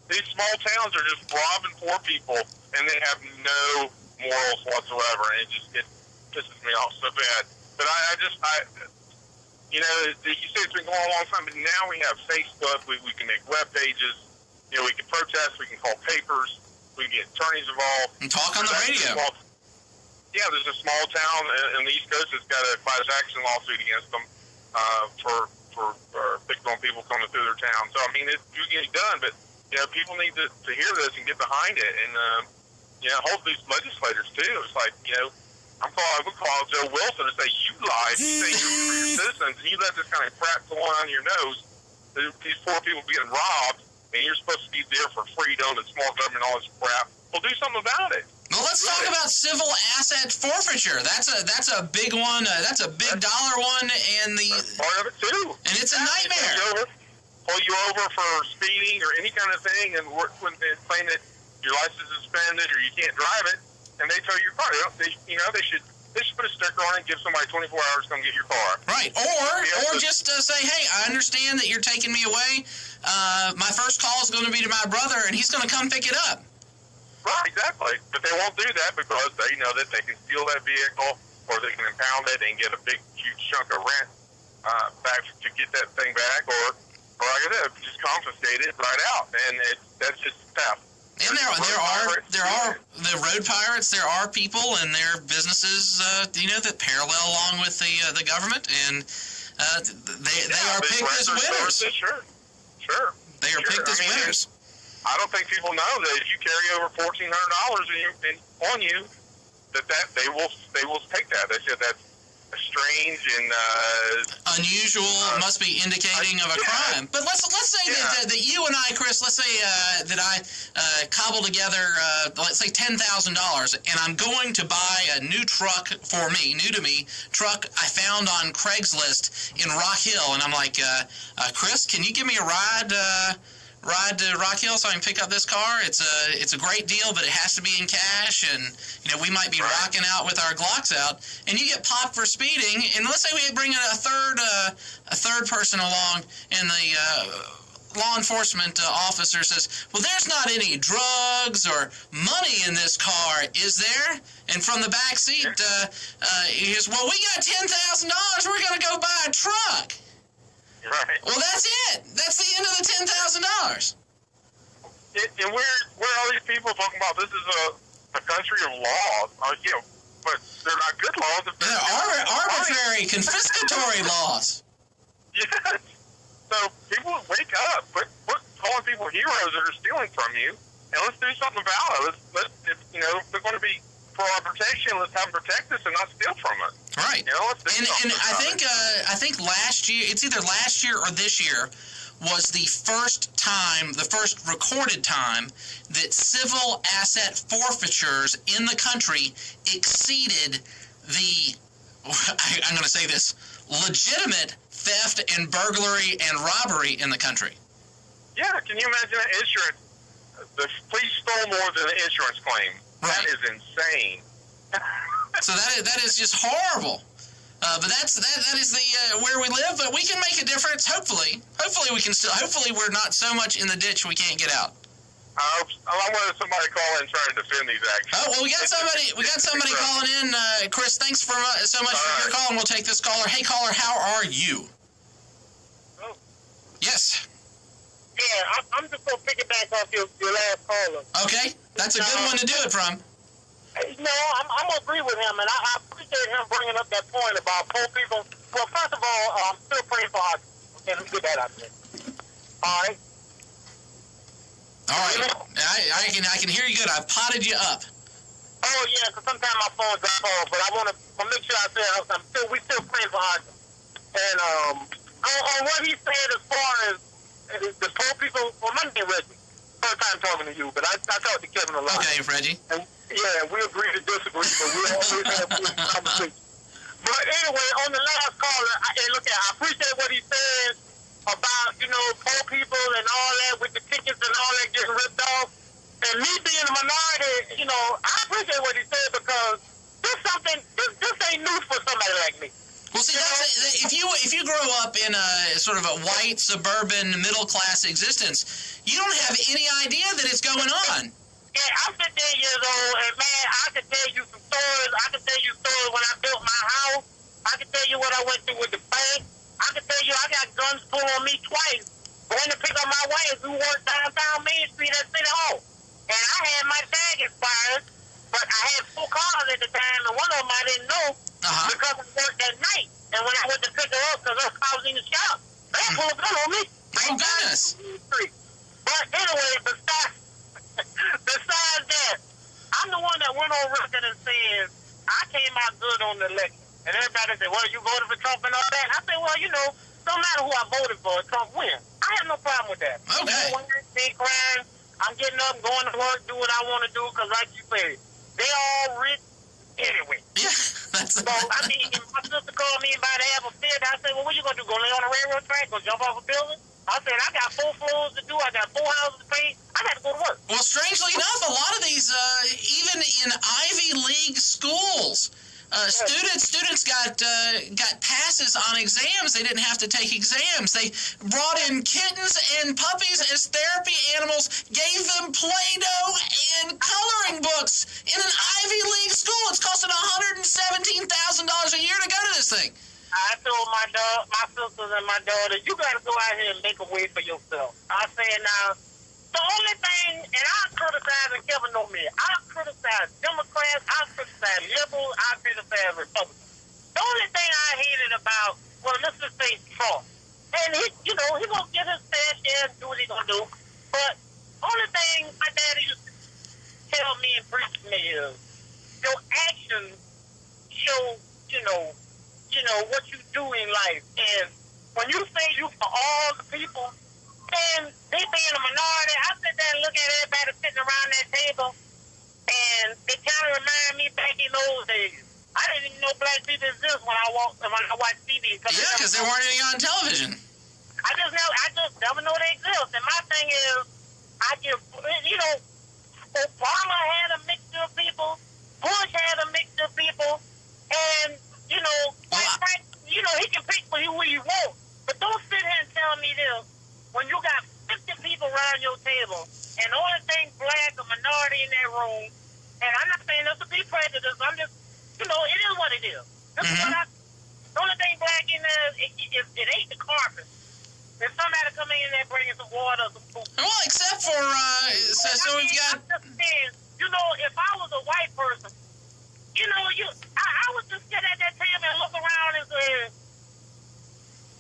These small towns are just robbing poor people, and they have no morals whatsoever, and it pisses me off so bad. But you say it's been going on a long time, but now we have Facebook. We can make web pages. We can protest. We can call papers. We can get attorneys involved. And talk on the radio. There's a small town in the East Coast that's got a class action lawsuit against them for picking on people coming through their town. So, it's getting done, but, people need to hear this and get behind it. And, hold these legislators, too. It's like, I would call Joe Wilson and say, you lied. You say you're for your citizens, and you let this kind of crap go on your nose. These poor people getting robbed, and you're supposed to be there for freedom and small government and all this crap. Well, do something about it. Well, let's talk about civil asset forfeiture. That's a big one. That's a big dollar one, and that's part of it too. And it's a nightmare. Pull you over for speeding or any kind of thing, and claim that your license is suspended or you can't drive it, and they tow your car. They should put a sticker on it and give somebody 24 hours to come get your car. Right. Or just say, hey, I understand that you're taking me away. My first call is going to be to my brother, and he's going to come pick it up. Right, exactly. But they won't do that because they know that they can steal that vehicle, or they can impound it and get a big, huge chunk of rent back to get that thing back, or like I said, just confiscate it right out. And that's just theft. And there are the road pirates. There are people and their businesses, that parallel along with the government, and they are picked as winners. Sure. They are picked as winners. I don't think people know that if you carry over $1,400 on you, that they will take that. That's strange and unusual. Must be indicating of a crime. But let's say that you and I, Chris, let's say that I cobble together, let's say $10,000, and I'm going to buy a new truck for me, new to me, truck I found on Craigslist in Rock Hill, and I'm like, Chris, can you give me a ride to Rock Hill so I can pick up this car? It's a great deal, but it has to be in cash, and we might be rocking out with our Glocks out, and you get popped for speeding. And let's say we bring in a third person along, and the law enforcement officer says, well, there's not any drugs or money in this car, is there? And from the back seat, he goes, well, we got $10,000. We're going to go buy a truck. Right. Well, that's it. That's the end of the $10,000. And where are these people talking about? This is a country of laws, but they're not good laws. They're arbitrary, confiscatory laws. Yes. So people wake up. Quit calling people heroes that are stealing from you, and let's do something about it. If they're going to be for our protection, let's have them protect us and not steal from us. Right. And I think last year, it's either last year or this year, was the first recorded time that civil asset forfeitures in the country exceeded the, I'm going to say this, legitimate theft and burglary and robbery in the country. Yeah, can you imagine that insurance? The police stole more than the insurance claim. Right. That is insane. So that is just horrible. But that is the where we live. But we can make a difference. Hopefully we can still. Hopefully we're not so much in the ditch we can't get out. I wanted somebody call in trying to defend these actions. Oh well, we got somebody calling in. Chris, thanks so much for your call, and we'll take this caller. Hey caller, how are you? Oh. Yes. Yeah, I'm just gonna piggyback off your last caller. Okay, that's a good one to do it from. No, I'm gonna agree with him, and I appreciate him bringing up that point about poor people. Well, first of all, I'm still praying for our. Okay, let me get that out there. All right. All right. I can hear you good. I've potted you up. Oh yeah, because sometimes my phone drops off, but I want to make sure I say we still praying for our. And on what he said as far as the poor people. Well, my name is Reggie. First time talking to you, but I talked to Kevin a lot. Okay, Reggie. And, yeah, we agree to disagree, but we always have good conversation. But anyway, on the last caller, I appreciate what he said about, poor people and all that with the tickets and all that getting ripped off. And me being a minority, I appreciate what he said because this ain't new for somebody like me. Well, see, if you grow up in a sort of a white, suburban, middle-class existence, you don't have any idea that it's going on. Yeah, I'm 15 years old, and man, I can tell you some stories. I can tell you stories when I built my house. I can tell you what I went through with the bank. I can tell you I got guns pulled on me twice going to pick up my wife who worked downtown Main Street at City Hall. And I had my tag expired, but I had 4 cars at the time, and one of them I didn't know because I worked at night. And when I went to pick her up, because I was in the shop, they pulled a gun on me. Oh, goodness. But anyway, besides that, I'm the one that went on record and said, I came out good on the election. And everybody said, well, you voted for Trump and all that. And I said, well, no matter who I voted for, Trump wins. I have no problem with that. Okay. They crying. I'm getting up, going to work, do what I want to do, because like you said, they all rich anyway. Yeah. So, if my sister called me about to have a fit, I said, well, what you going to do, go lay on a railroad track, go jump off a building? I said, I got 4 floors to do, I got 4 houses to pay, I got to go to work. Well, strangely enough, a lot of these, even in Ivy League schools, students got passes on exams. They didn't have to take exams. They brought in kittens and puppies as therapy animals, gave them Play-Doh and coloring books in an Ivy League school. It's costing $117,000 a year to go to this thing. I told my sisters and my daughter, you got to go out here and make a way for yourself. I said, now, the only thing, and I criticize, and Kevin know me, I criticize Democrats, I criticize liberals, I criticize Republicans. The only thing I hated about, well, let's just say Trump, and he gonna get his fair share and do what he gonna do, but only thing my daddy used to tell me and preach to me is, your actions show, what you do in life, and when you say you for all the people, and they being a minority, I sit there and look at everybody sitting around that table, and they kind of remind me back in those days. I didn't even know black people exist when I watched TV. Yeah, because there weren't any on television. I just never know they exist. And my thing is, Obama had a mixture of people, Bush had a mixture of people, and he can pick for who he wants. But don't sit here and tell me this. When you got 50 people around your table, and the only thing black, a minority in that room, and I'm not saying this to be prejudiced, I'm just, it is what it is. This is what the only thing black in there, it ain't the carpet. If somebody come in there bringing some water, some food. Well, except for, we've got... I'm just saying, if I was a white person, I would just sit at that table and look around and say,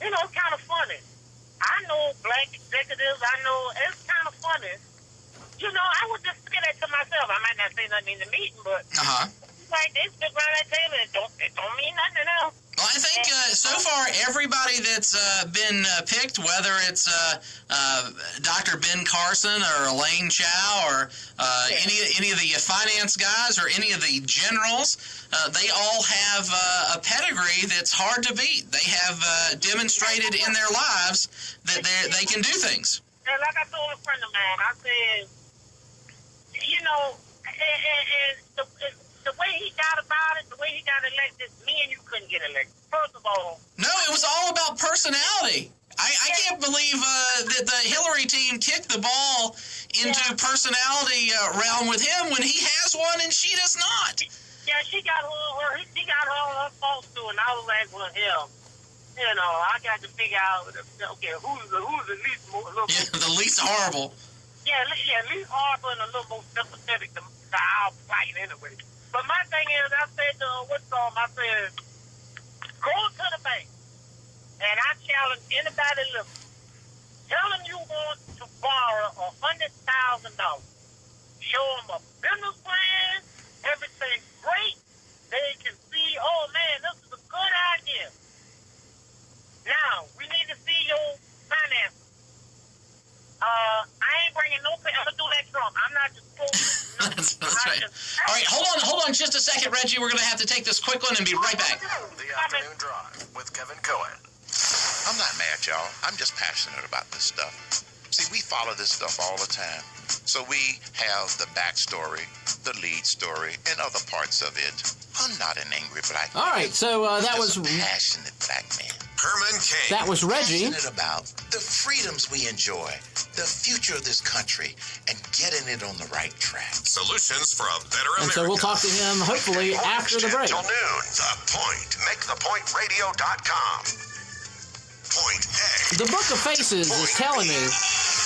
it's kind of funny. I know black executives. I know it's kind of funny. I would just say that to myself. I might not say nothing in the meeting, but like they sit around that table and it don't mean nothing else. Well, I think so far everybody that's been picked, whether it's Dr. Ben Carson or Elaine Chao or any of the finance guys or any of the generals, they all have a pedigree that's hard to beat. They have demonstrated in their lives that they can do things. And like I told a friend of mine, I said, you know, and the way he got about it, the way he got elected, me and you couldn't get elected. First of all. No, it was all about personality. I can't believe that the Hillary team kicked the ball into personality realm with him when he has one and she does not. Yeah, she got her faults too, and I was like, well, hell, you know, I got to figure out, okay, who's the least the least horrible. Yeah, least horrible and a little more sympathetic to our plight anyway. But my thing is, I said to I said, go to the bank, and I challenge anybody listening. Tell them you want to borrow $100,000. Show them a business plan, everything's great. They can see, oh man, this is a good idea. Now, we need to see your finances. I ain't bringing no pay. I'm going to do that Trump. I'm not just That's right. All right, hold on just a second, Reggie. We're going to have to take this quick one and be right back. The Afternoon Drive with Kevin Cohen. I'm not mad, y'all. I'm just passionate about this stuff. See, we follow this stuff all the time. So we have the backstory, the lead story, and other parts of it. I'm not an angry black man. All right, so that was a passionate black man. Herman Cain. That was Reggie. Passionate about the freedoms we enjoy, the future of this country, and getting it on the right track. Solutions for a better America. And so we'll talk to him hopefully after the break. Till noon. The Point. MakeThePointRadio.com. Point A. The Book of Faces is telling me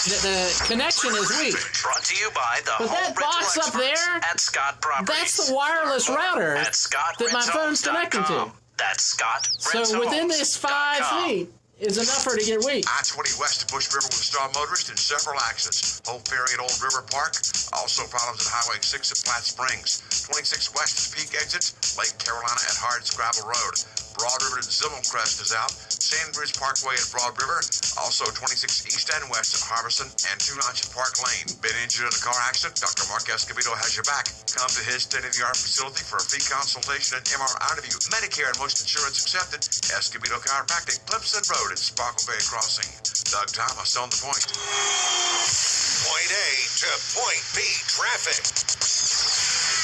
that the connection is weak. Brought to you by the But that box up there, at Scott Properties. that's the wireless router at that my phone's connected to. That's Scott. So within this 5 feet is enough for it to get weak. I-20 west of Bush River with Star Motorist in several accidents. Hope Ferry at Old River Park. Also problems at Highway 6 at Platte Springs. 26 west is Peak exits. Lake Carolina at Hardscrabble Road. Broad River to Zimmelcrest is out. Sandbridge Parkway at Broad River. Also 26 east and west at Harbison and 2 Notch at Park Lane. Been injured in a car accident? Dr. Mark Escobedo has your back. Come to his state-of-the-art facility for a free consultation and MRI review. Medicare and most insurance accepted. Escobedo Chiropractic, Clemson Road at Sparkle Bay Crossing. Doug Thomas on the Point. Point A to Point B traffic.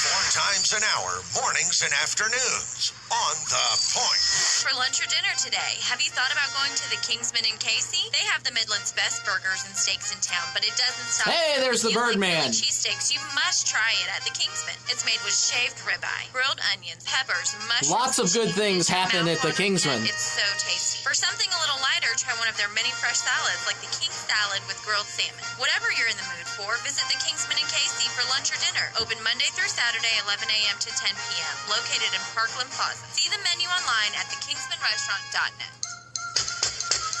4 times an hour, mornings and afternoons on The Point. For lunch or dinner today, have you thought about going to the Kingsman in Casey? They have the Midland's best burgers and steaks in town, but it doesn't stop. Hey, there's the Birdman. Cheesesteaks, you must try it at the Kingsman. It's made with shaved ribeye, grilled onions, peppers, mushrooms. Lots of good things happen at the Kingsman. It's so tasty. For something a little lighter, try one of their many fresh salads, like the King Salad with grilled salmon. Whatever you're in the mood for, visit the Kingsman in Casey for lunch or dinner. Open Monday through Saturday, 11 a.m. to 10 p.m. Located in Parkland Plaza. See the menu online at thekingsmanrestaurant.net.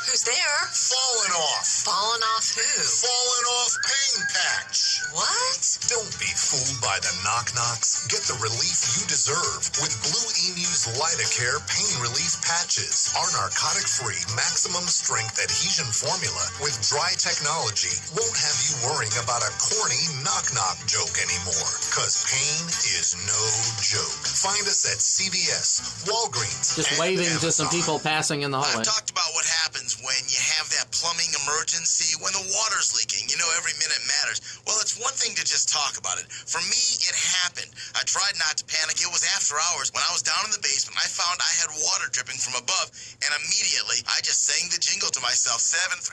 Who's there? Falling off. Falling off who? Falling off pain patch. What? Don't be fooled by the knock-knocks. Get the relief you deserve with Blue Emu's Lidocare pain relief patches. Our narcotic-free, maximum-strength adhesion formula with dry technology won't have you worrying about a corny knock-knock joke anymore. Because pain is no joke. Find us at CVS, Walgreens, Just waving to some people passing in the hallway. I've talked about what happens when you have that plumbing emergency, when the water's leaking. You know, every minute matters. Well, it's one thing to just talk about it. For me, it happened. I tried not to panic. It was after hours. When I was down in the basement, I found I had water dripping from above, and immediately I just sang the jingle to myself, 732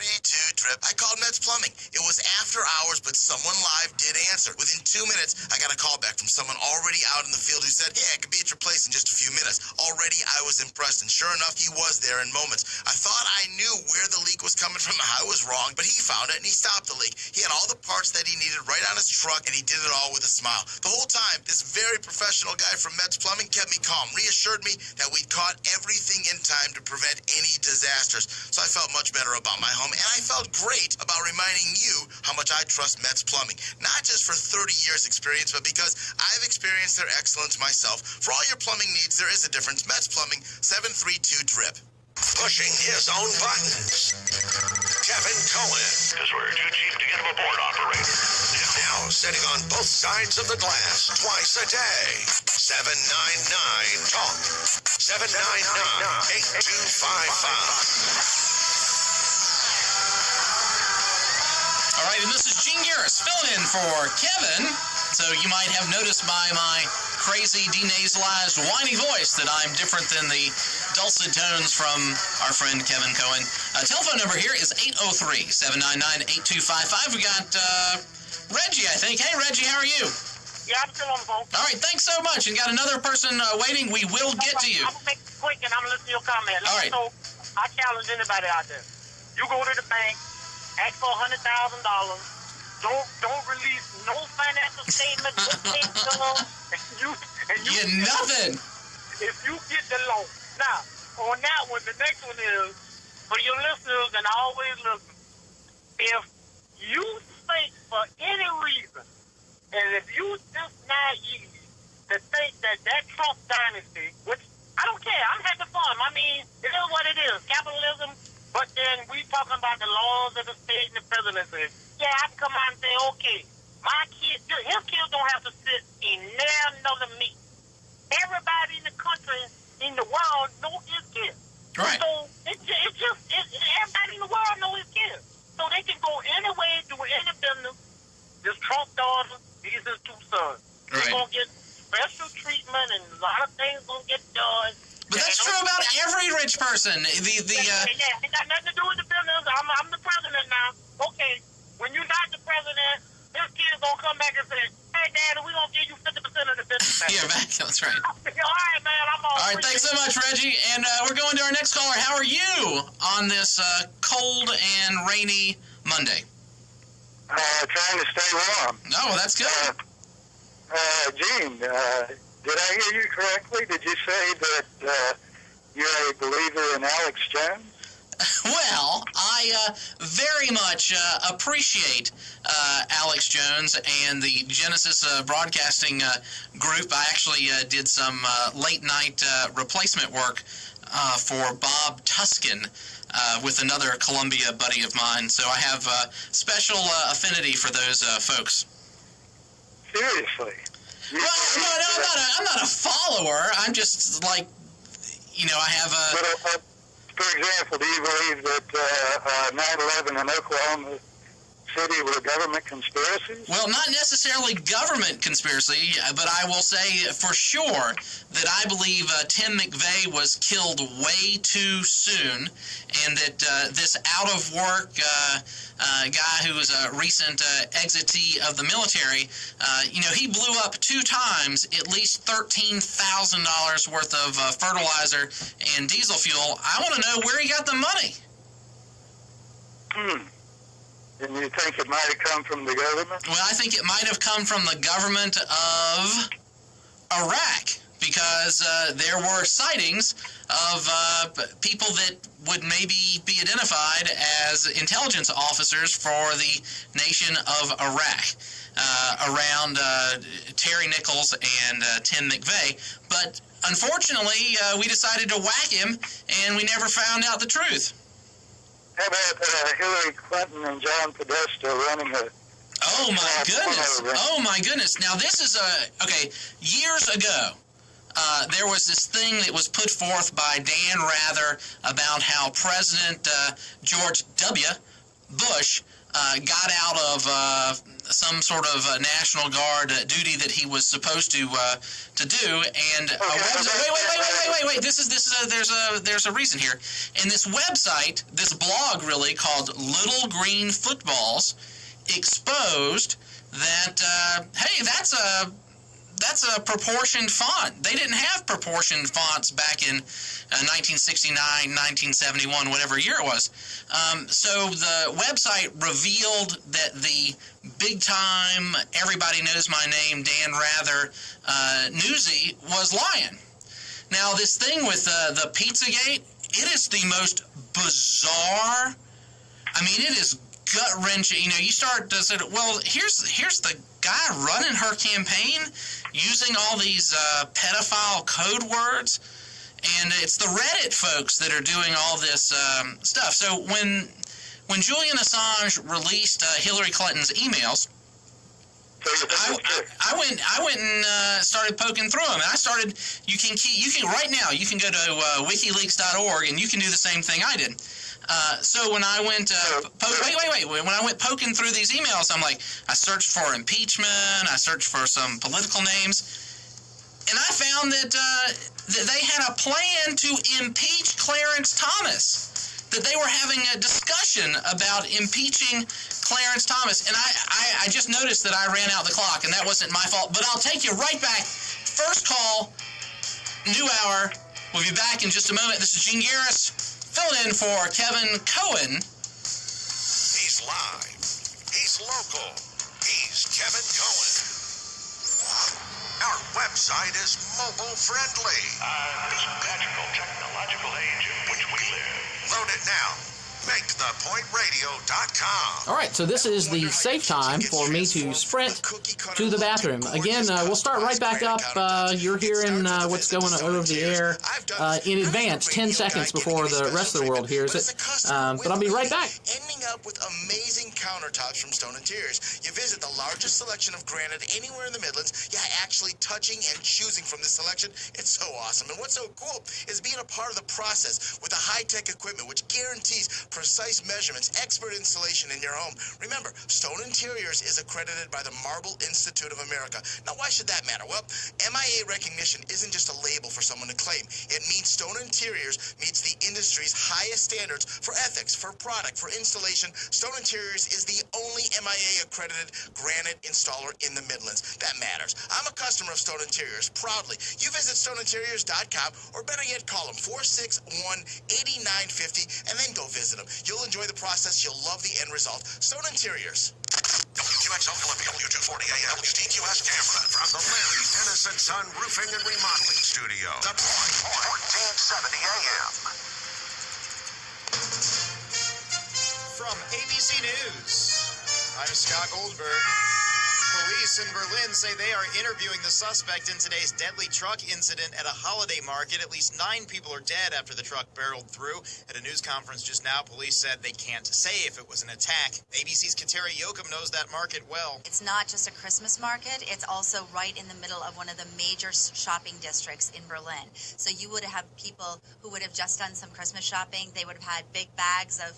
drip. I called Mets Plumbing. It was after hours, but someone live did answer. Within 2 minutes, I got a call back from someone already out in the field who said, yeah, it could be at your place in just a few minutes. Already, I was impressed, and sure enough, he was there in moments. I thought I knew where the leak was coming from. I was wrong, but he found it, and he stopped the leak. He had all the parts that he needed right on his truck, and he did it all with a smile. The whole time, this very professional guy from Mets Plumbing kept me calm, reassured me that we'd caught everything in time to prevent any disasters. So I felt much better about my home, and I felt great about reminding you how much I trust Mets Plumbing. Not just for 30 years experience, but because I've experienced their excellence myself. For all your plumbing needs, there is a difference. Mets Plumbing, 732 drip. Pushing his own buttons. Kevin Cohen. Because we're too cheap to get him a board operator. Now sitting on both sides of the glass twice a day. 799-TALK. 799-8255. All right, and this is Gene Garris filling in for Kevin. So you might have noticed by my crazy, denasalized, whiny voice that I'm different than the dulcet tones from our friend Kevin Cohen. Telephone number here is 803-799-8255. We got Reggie, I think. Hey, Reggie, how are you? Yeah, I'm still on the phone. All right, thanks so much. And got another person waiting. We will get to you. I'm going to make it quick, and I'm going to listen to your comment. All right. So I challenge anybody out there. You go to the bank, ask for $100,000. Don't release no financial statement, no income, and you get nothing. If you get the loan. Now, on that one, the next one is, for your listeners, and I always listen, if you think for any reason, and if you just naive to think that Trump dynasty, which I don't care, I'm having fun. I mean, it is what it is, capitalism. But then we talking about the laws of the state and the presidency. Yeah, I can come out and say, okay, my kids, his kids don't have to sit in there another meat. Everybody in the country, in the world, know his kids. Right. So everybody in the world know his kids. So they can go anywhere, do any business. This Trump daughter, these his two sons. Right. They're going to get special treatment, and a lot of things going to get done. But that's true about every rich person. Yeah, it got nothing to do with the business. I'm the president now. Okay, when you're not the president, this kid's going to come back and say, hey, Daddy, we're going to give you 50% of the business back. Yeah, back. That's right. All right, man. All right, thanks so much, Reggie. And we're going to our next caller. How are you on this cold and rainy Monday? Trying to stay warm. Oh, that's good. Gene, did I hear you correctly? Did you say that you're a believer in Alex Jones? Well, I very much appreciate Alex Jones and the Genesis Broadcasting Group. I actually did some late-night replacement work for Bob Tuskin with another Columbia buddy of mine, so I have special affinity for those folks. Seriously? Well, no, I'm not a follower. I'm just like, I have a... For example, do you believe that 9/11 in Oklahoma City were government conspiracies? Well, not necessarily government conspiracy, but I will say for sure that I believe Tim McVeigh was killed way too soon, and that this out-of-work guy who was a recent exitee of the military, he blew up 2 times at least $13,000 worth of fertilizer and diesel fuel. I want to know where he got the money. And you think it might have come from the government? Well, I think it might have come from the government of Iraq, because there were sightings of people that would maybe be identified as intelligence officers for the nation of Iraq around Terry Nichols and Tim McVeigh. But unfortunately, we decided to whack him, and we never found out the truth. How about Hillary Clinton and John Podesta running a... Oh, my goodness. Oh, my goodness. Now, this is okay, years ago, there was this thing that was put forth by Dan Rather about how President George W. Bush got out of some sort of National Guard duty that he was supposed to do, and wait. There's a reason here. And this website, this blog really called Little Green Footballs, exposed that hey, that's a proportioned font. They didn't have proportioned fonts back in 1969, 1971, whatever year it was. So the website revealed that the big-time, everybody knows my name, Dan Rather, newsie was lying. Now, this thing with the Pizzagate, it is the most bizarre. I mean, it is gut-wrenching. You start to say, well, here's the guy running her campaign using all these pedophile code words, and it's the Reddit folks that are doing all this stuff. So when Julian Assange released Hillary Clinton's emails, I went and started poking through them, and I started. You can right now. You can go to WikiLeaks.org, and you can do the same thing I did. So when I went, when I went poking through these emails, I'm like, I searched for impeachment, I searched for some political names, and I found that they had a plan to impeach Clarence Thomas. That they were having a discussion about impeaching Clarence Thomas. And I just noticed that I ran out the clock, and that wasn't my fault. But I'll take you right back. First call, new hour. We'll be back in just a moment. This is Gene Garris, filling in for Kevin Cohen. He's live. He's local. He's Kevin Cohen. Our website is mobile friendly. This magical technological age in which we live. Load it now. MakeThePointRadio.com. All right, so this is the safe time for me to sprint to the bathroom. Again, we'll start right back up. You're hearing what's going on over the air in advance, 10 seconds before the rest of the world hears it. But I'll be right back. Ending up with amazing countertops from Stone Interiors. You visit the largest selection of granite anywhere in the Midlands. Yeah, actually touching and choosing from this selection. It's so awesome. And what's so cool is being a part of the process with the high-tech equipment, which guarantees precise measurements, expert installation in your home. Remember, Stone Interiors is accredited by the Marble Institute of America. Now, why should that matter? Well, MIA recognition isn't just a label for someone to claim. It means Stone Interiors meets the industry's highest standards for ethics, for product, for installation. Stone Interiors is the only MIA-accredited granite installer in the Midlands. That matters. I'm a customer of Stone Interiors, proudly. You visit stoneinteriors.com, or better yet, call them 461-8950, and then go visit them. You'll enjoy the process. You'll love the end result. Stone Interiors. WQXL Philadelphia, W240 AM, WTQS camera from the Larry Tennyson Sun Roofing and Remodeling Studio. The Point, 1470 AM. From ABC News, I'm Scott Goldberg. Police in Berlin say they are interviewing the suspect in today's deadly truck incident at a holiday market. At least 9 people are dead after the truck barreled through. At a news conference just now, police said they can't say if it was an attack. ABC's Kateri Yoakum knows that market well. It's not just a Christmas market. It's also right in the middle of one of the major shopping districts in Berlin. So you would have people who would have just done some Christmas shopping. They would have had big bags of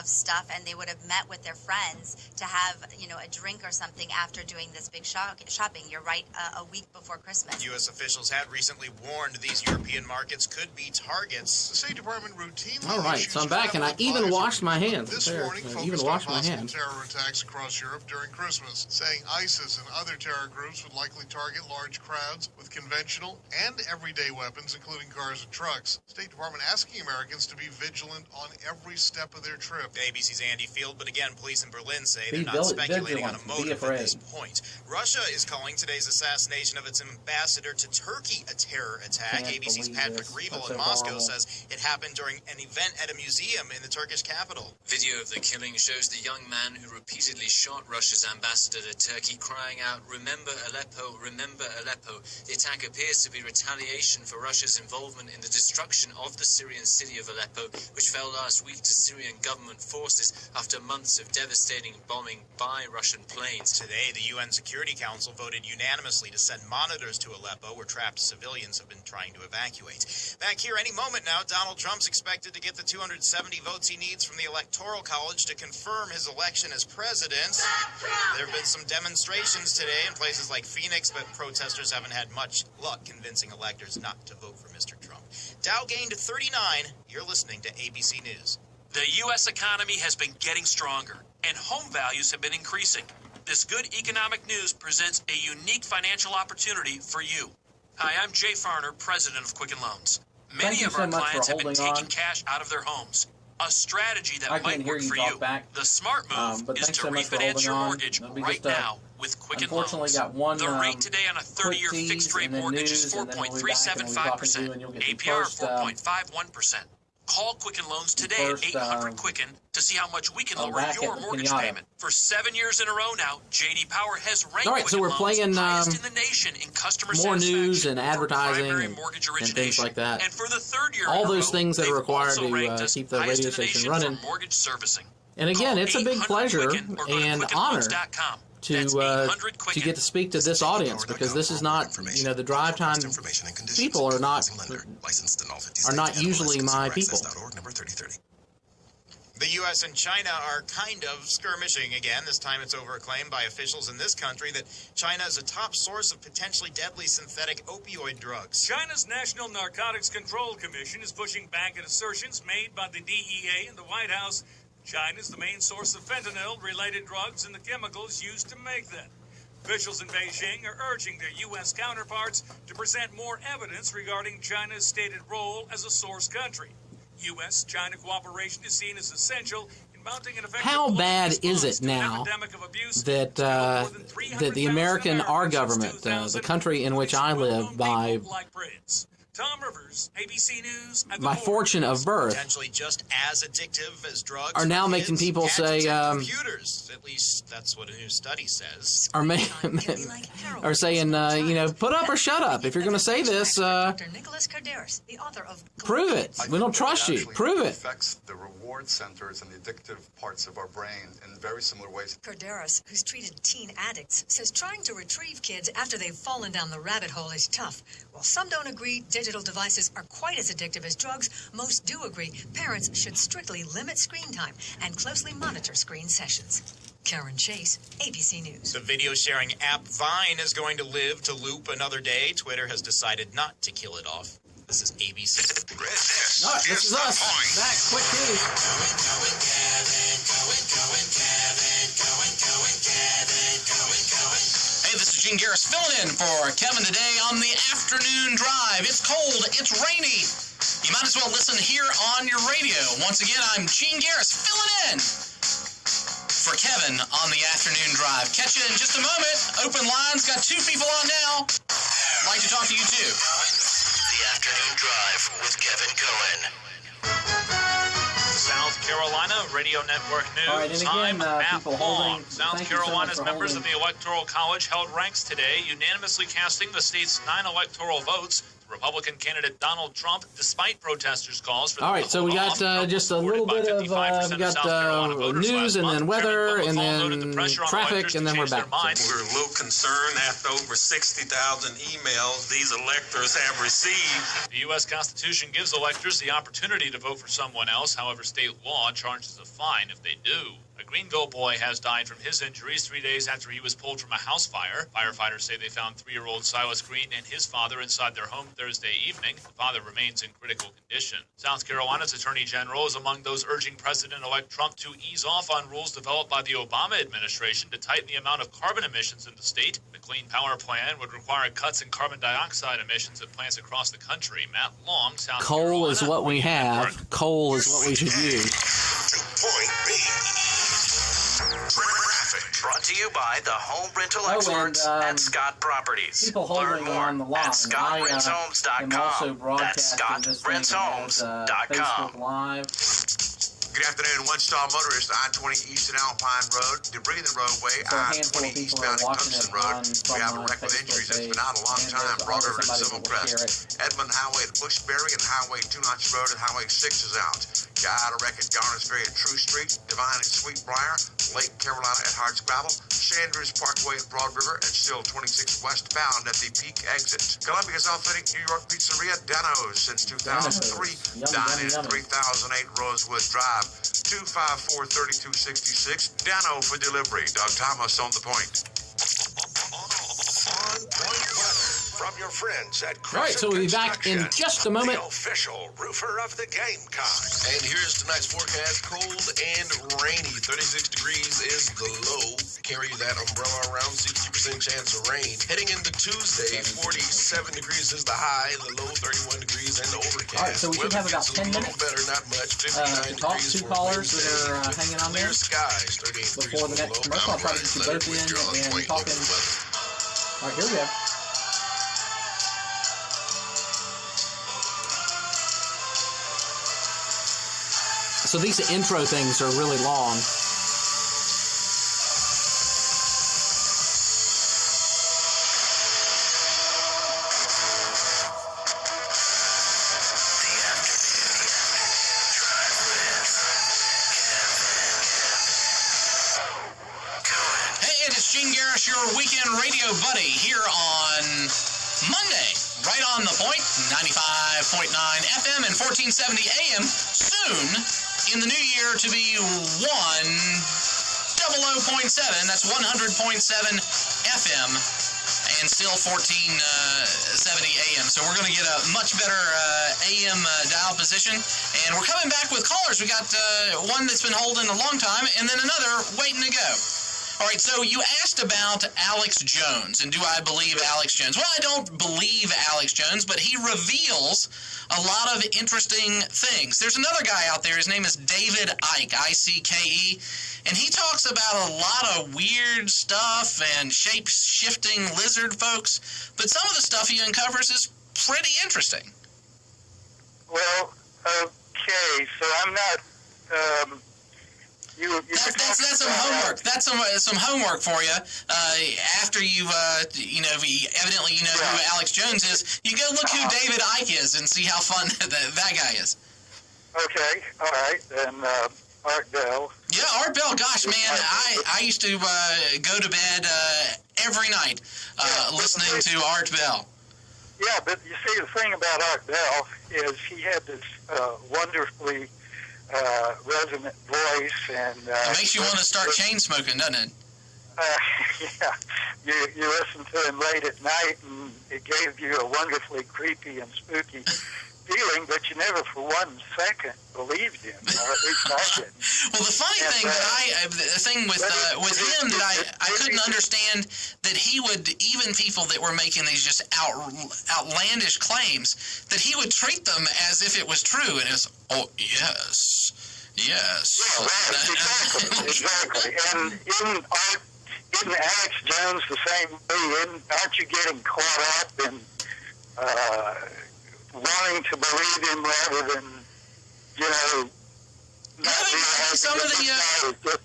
stuff, and they would have met with their friends to have, a drink or something after doing this big shopping. You're right, a week before Christmas. U.S. officials had recently warned these European markets could be targets. The State Department routinely All right, so I'm back, and I even washed my hands. This morning focused on possible terror attacks across Europe during Christmas, saying ISIS and other terror groups would likely target large crowds with conventional and everyday weapons, including cars and trucks. State Department asking Americans to be vigilant on every step of their trip. ABC's Andy Field, but again, police in Berlin say they're not speculating on a motive at this point. Russia is calling today's assassination of its ambassador to Turkey a terror attack. ABC's Patrick Revel in Moscow says it happened during an event at a museum in the Turkish capital. Video of the killing shows the young man who repeatedly shot Russia's ambassador to Turkey crying out, "Remember Aleppo, remember Aleppo." The attack appears to be retaliation for Russia's involvement in the destruction of the Syrian city of Aleppo, which fell last week to Syrian government forces after months of devastating bombing by Russian planes. Today, the UN Security Council voted unanimously to send monitors to Aleppo, where trapped civilians have been trying to evacuate. Back here any moment now, Donald Trump's expected to get the 270 votes he needs from the Electoral College to confirm his election as president. There have been some demonstrations today in places like Phoenix, but protesters haven't had much luck convincing electors not to vote for Mr. Trump. Dow gained 39. You're listening to ABC News. The U.S. economy has been getting stronger, and home values have been increasing. This good economic news presents a unique financial opportunity for you. Hi, I'm Jay Farner, president of Quicken Loans. Many of our clients have been taking cash out of their homes. A strategy that might work for you. The smart move is to refinance your mortgage right now with Quicken Loans. The rate today on a 30-year fixed-rate mortgage is 4.375%, APR 4.51%. Call Quicken Loans today at 800-QUICKEN to see how much we can lower your mortgage payment. For 7 years in a row now, J.D. Power has ranked so we're playing highest in the nation in customer more news and advertising and things like that. And for the 3rd year all those things that are required to keep the radio station running. Mortgage servicing. And again, it's a big pleasure and honor to get to speak to this audience, because this is not, the drive time people are not usually my people. The U.S. and China are kind of skirmishing again. This time it's over a claim by officials in this country that China is a top source of potentially deadly synthetic opioid drugs. China's National Narcotics Control Commission is pushing back at assertions made by the DEA and the White House. China is the main source of fentanyl-related drugs and the chemicals used to make them. Officials in Beijing are urging their U.S. counterparts to present more evidence regarding China's stated role as a source country. U.S.-China cooperation is seen as essential in mounting an effective How bad is it now that that the American, our government, the country in which I live, by Tom Rivers, ABC News, my fortune of birth, potentially just as addictive as drugs, are now making people say, computers. At least that's what a new study says. Are saying, put up or shut up. If you're going to say this, prove it. We don't trust you. Prove it. Affects the reward centers and the addictive parts of our brain in very similar ways. Carderas, who's treated teen addicts, says trying to retrieve kids after they've fallen down the rabbit hole is tough. While some don't agree digital devices are quite as addictive as drugs, most do agree parents should strictly limit screen time and closely monitor screen sessions. Karen Chase, ABC News. The video sharing app Vine is going to live to loop another day. Twitter has decided not to kill it off. This is ABC. This is us. Back, quick news. Hey, this is Gene Garris filling in for Kevin today on the afternoon drive. It's cold. It's rainy. You might as well listen here on your radio. Once again, I'm Gene Garris filling in for Kevin on the afternoon drive. Catch you in just a moment. Open lines. Got 2 people on now. Like to talk to you too. The afternoon drive with Kevin Cohen. South Carolina Radio Network News. All right, and again, Matt people Long. holding. South Thank you so Carolina's much for members holding. of the Electoral College held ranks today, unanimously casting the state's 9 electoral votes to Republican candidate Donald Trump, despite protesters' calls for. All right, so we got just a little bit of we got news and then weather and then traffic and then we're back. We're a little concerned after over 60,000 emails these electors have received. The U.S. Constitution gives electors the opportunity to vote for someone else. However, state law charges a fine if they do. A Greenville boy has died from his injuries 3 days after he was pulled from a house fire. Firefighters say they found 3-year-old Silas Green and his father inside their home Thursday evening. The father remains in critical condition. South Carolina's Attorney General is among those urging President-elect Trump to ease off on rules developed by the Obama administration to tighten the amount of carbon emissions in the state. The Clean Power Plan would require cuts in carbon dioxide emissions at plants across the country. Matt Long, South Carolina. Coal is what we have. Coal is what we should use. To point B. Traffic. Brought to you by the home rental experts at Scott Properties. People Learn holding more on the line. at ScottRentsHomes.com. That's ScottRentsHomes.com. Live. Good afternoon, One-Star Motorist, I-20 East and Alpine Road, debris in the roadway, I-20 eastbound at Tungsten Road. We have a wreck with injuries that's been out a long time, brought over to Civil Crest. Edmond Highway at Bushbury and Highway 2 Notch Road and Highway 6 is out. Got a wreck at Garners Ferry at True Street, Divine at Sweetbriar, Lake Carolina at Hardscrabble, Sanders Parkway at Broad River, and still 26 westbound at the Peak exit. Columbia's Authentic New York Pizzeria, Dano's since 2003, dining at 3008 Rosewood Drive. 254-3266. Dano for delivery. Doug Thomas on the point. On point weather from your friends at All right, so we'll be back in just a moment. The official roofer of the Gamecocks. And here's tonight's forecast. Cold and rainy. 36 degrees is the low. Carry that umbrella around. 60% chance of rain. Heading into Tuesday, 47 degrees is the high. The low, 31 degrees and overcast. All right, so we should have about 10 minutes better, not much. to talk. 2 callers that are hanging on there. Skies, 38 before the next commercial, I'll try to get you both in and talking. All right, here we go. So these intro things are really long. Hey, it is Gene Garris, your weekend radio buddy, here on Monday, right right on the point, 95.9 FM and 1470 AM. Soon in the new year to be 100.7. That's 100.7 FM. And still 1470 AM. So we're going to get a much better AM dial position. And we're coming back with callers. We got one that's been holding a long time and then another waiting to go. All right, so you asked about Alex Jones, and do I believe Alex Jones? Well, I don't believe Alex Jones, but he reveals a lot of interesting things. There's another guy out there. His name is David Icke, I-C-K-E, and he talks about a lot of weird stuff and shape-shifting lizard folks, but some of the stuff he uncovers is pretty interesting. Well, okay, so I'm not... That's some homework. That's some homework for you. After you, evidently you know who Alex Jones is. You go look who David Icke is and see how fun that guy is. Okay, all right, and Art Bell. Yeah, Art Bell. Gosh, man, I used to go to bed every night listening to Art Bell. Yeah, but you see, the thing about Art Bell is he had this wonderfully resonant voice, and it makes you want to start chain smoking, doesn't it? Yeah, you listen to him late at night, and it gave you a wonderfully creepy and spooky feeling, but you never for 1 second believed him, or at least I didn't. Well, the funny thing with him that I couldn't understand that he would, even people that were making these just outlandish claims, that he would treat them as if it was true, and it's, oh, yes. Yeah, right, exactly. And isn't Alex Jones the same way? Aren't you getting caught up in wanting to believe him rather than, some of the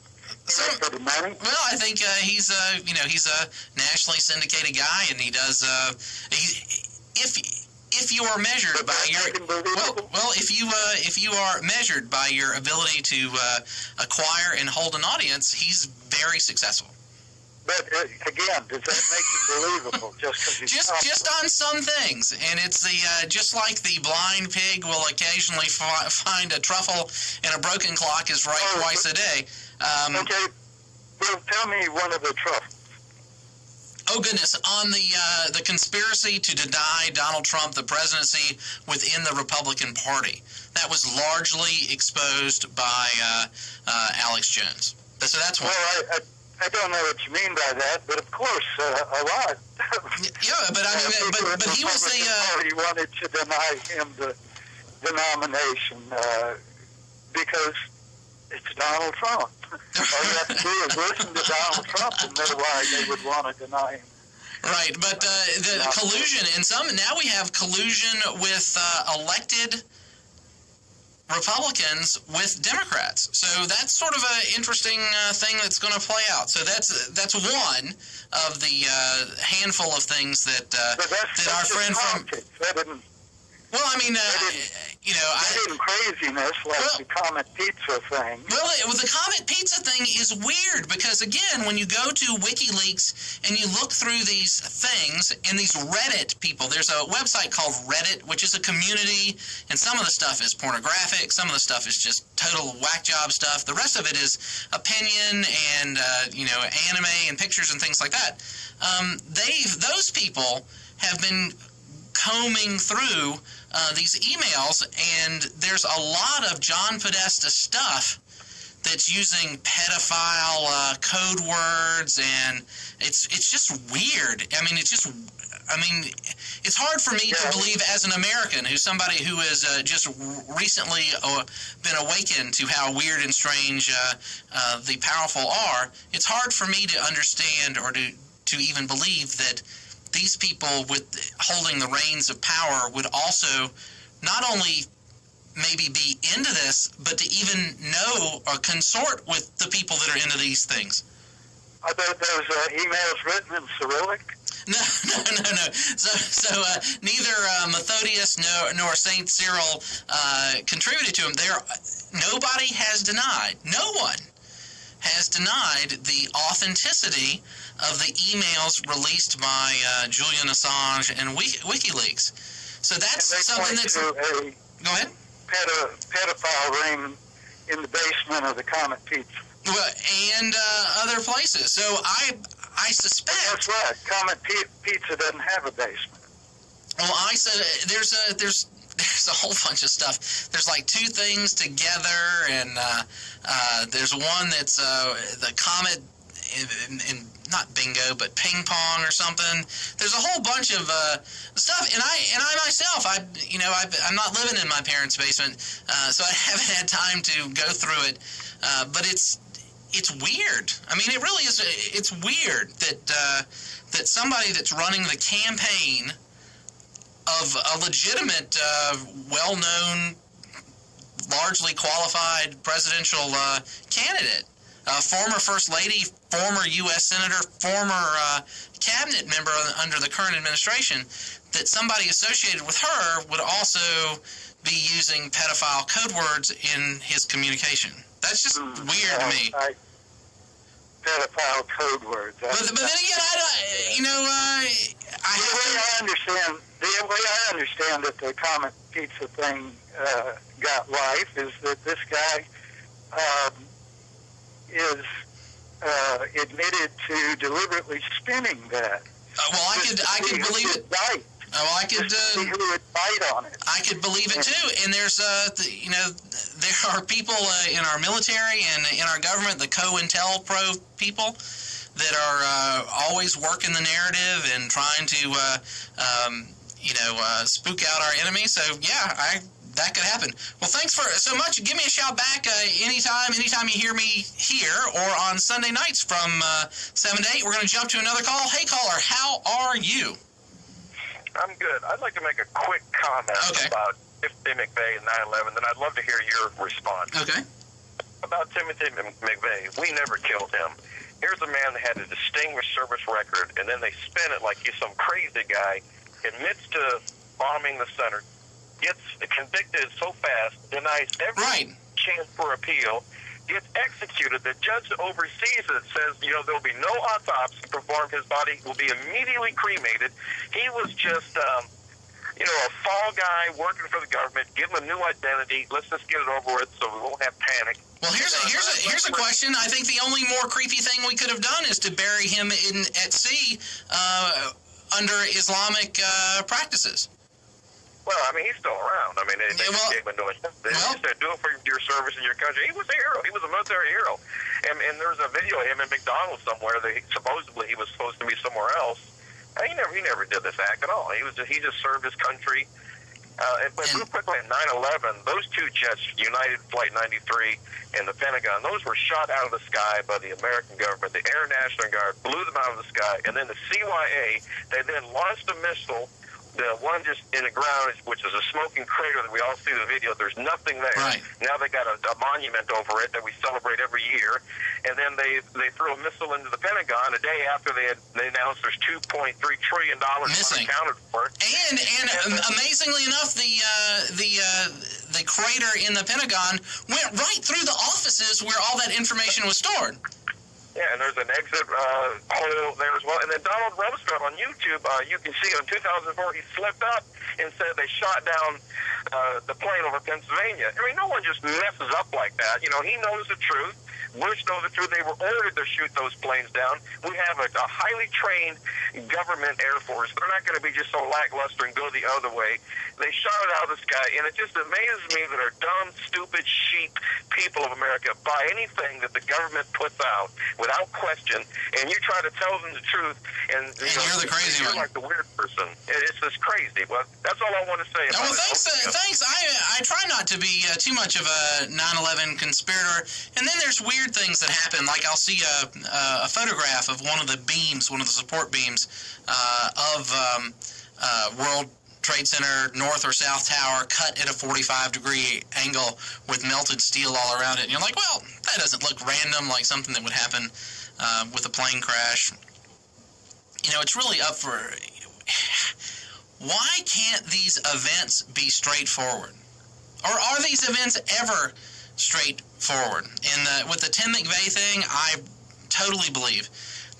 for the money? Well, I think he's a nationally syndicated guy, and he does if you are measured by your if you are measured by your ability to acquire and hold an audience, he's very successful. But again, does that make him believable? Just on some things, and it's the just like the blind pig will occasionally find a truffle and a broken clock is right twice a day. Okay, well, tell me one of the truffles. Oh goodness! On the conspiracy to deny Donald Trump the presidency within the Republican Party, that was largely exposed by Alex Jones. So that's one. Well, I don't know what you mean by that, but of course, a lot. Yeah, but I mean, but he was the. He wanted to deny him the nomination because it's Donald Trump. All you have to do is listen to Donald Trump and know why they would want to deny him. Right, but the collusion in now we have collusion with elected Republicans with Democrats. So that's sort of an interesting thing that's going to play out. So that's one of the handful of things that our friend from. Well, I mean, craziness like the Comet Pizza thing. Well, the Comet Pizza thing is weird because, again, when you go to WikiLeaks and you look through these things and these Reddit people, there's a website called Reddit, which is a community, and some of the stuff is pornographic, some of the stuff is just total whack job stuff. The rest of it is opinion and, anime and pictures and things like that. Those people have been combing through these emails, and there's a lot of John Podesta stuff that's using pedophile code words, and it's just weird. It's hard for me to believe as an American, who's somebody who has just recently been awakened to how weird and strange the powerful are. It's hard for me to understand or to even believe that these people with holding the reins of power would also not only maybe be into this, but to even know or consort with the people that are into these things. I bet those emails written in Cyrillic? No. So neither Methodius nor St. Cyril contributed to them. Nobody has denied, no one has denied the authenticity of the emails released by Julian Assange and WikiLeaks. So that's something that's... Go ahead. Pedophile ring in the basement of the Comet Pizza. Well, and other places. So I suspect... That's right. Comet Pizza doesn't have a basement. Well, I said there's a whole bunch of stuff. There's like 2 things together, and there's one that's the Comet in not bingo, but ping pong or something. There's a whole bunch of stuff, and I myself, I'm not living in my parents' basement, so I haven't had time to go through it. But it's weird. I mean, it really is. It's weird that somebody that's running the campaign of a legitimate, well-known, largely qualified presidential candidate, former First Lady, former U.S. Senator, former cabinet member under the current administration, that somebody associated with her would also be using pedophile code words in his communication. That's just weird to me. Pedophile code words. But then again, the way I understand that the Comet Pizza thing got life is that this guy is admitted to deliberately spinning that. Well, I could believe it. Right. Well, I could. See who would bite on it. I could believe it too. And there's, there are people in our military and in our government, the COINTELPRO people, that are always working the narrative and trying to, spook out our enemies. So yeah, that could happen. Well, thanks so much. Give me a shout back anytime you hear me here or on Sunday nights from 7 to 8. We're going to jump to another call. Hey, caller, how are you? I'm good. I'd like to make a quick comment about Timothy McVeigh and 9/11, then I'd love to hear your response. Okay. About Timothy McVeigh, we never killed him. Here's a man that had a distinguished service record, and then they spin it like he's some crazy guy, admits to bombing the center, gets convicted so fast, denies every chance for appeal, gets executed. The judge that oversees it says, there'll be no autopsy performed. His body will be immediately cremated. He was just, a fall guy working for the government. Give him a new identity. Let's just get it over with so we won't have panic. Well, here's a question. I think the only more creepy thing we could have done is to bury him at sea under Islamic practices. Well, I mean, he's still around. I mean, they gave him they said, do it for your service in your country. He was a hero. He was a military hero. And there's a video of him in McDonald's somewhere that supposedly he was supposed to be somewhere else. And he never did this act at all. He just served his country. But real quickly, at 9/11, those 2 jets, United Flight 93 and the Pentagon, those were shot out of the sky by the American government. The Air National Guard blew them out of the sky, and then the CIA, they then launched a missile. The one just in the ground, which is a smoking crater that we all see in the video, there's nothing there. Right. Now they got a monument over it that we celebrate every year. And then they threw a missile into the Pentagon a day after they announced there's $2.3 trillion unaccounted for. And amazingly enough, the crater in the Pentagon went right through the offices where all that information was stored. Yeah, and there's an exit hole there as well. And then Donald Rumsfeld on YouTube, you can see in 2004, he slipped up and said they shot down the plane over Pennsylvania. I mean, no one just messes up like that. He knows the truth. Bush knows the truth. They were ordered to shoot those planes down. We have a highly trained government Air Force. They're not going to be just so lackluster and go the other way. They shot it out of the sky, and it just amazes me that our dumb, stupid, sheep people of America buy anything that the government puts out without question, and you try to tell them the truth, and you're the crazy you're one. like the weird person. It's just crazy. Well, that's all I want to say about it. Thanks. I try not to be too much of a 9/11 conspirator, and then there's weird things that happen. Like I'll see a photograph of one of the beams, one of the support beams of World Trade Center North or South Tower cut at a 45-degree angle with melted steel all around it. And you're like, well, that doesn't look random like something that would happen with a plane crash. It's really up for... Why can't these events be straightforward? Or are these events ever straightforward. And with the Tim McVeigh thing, I totally believe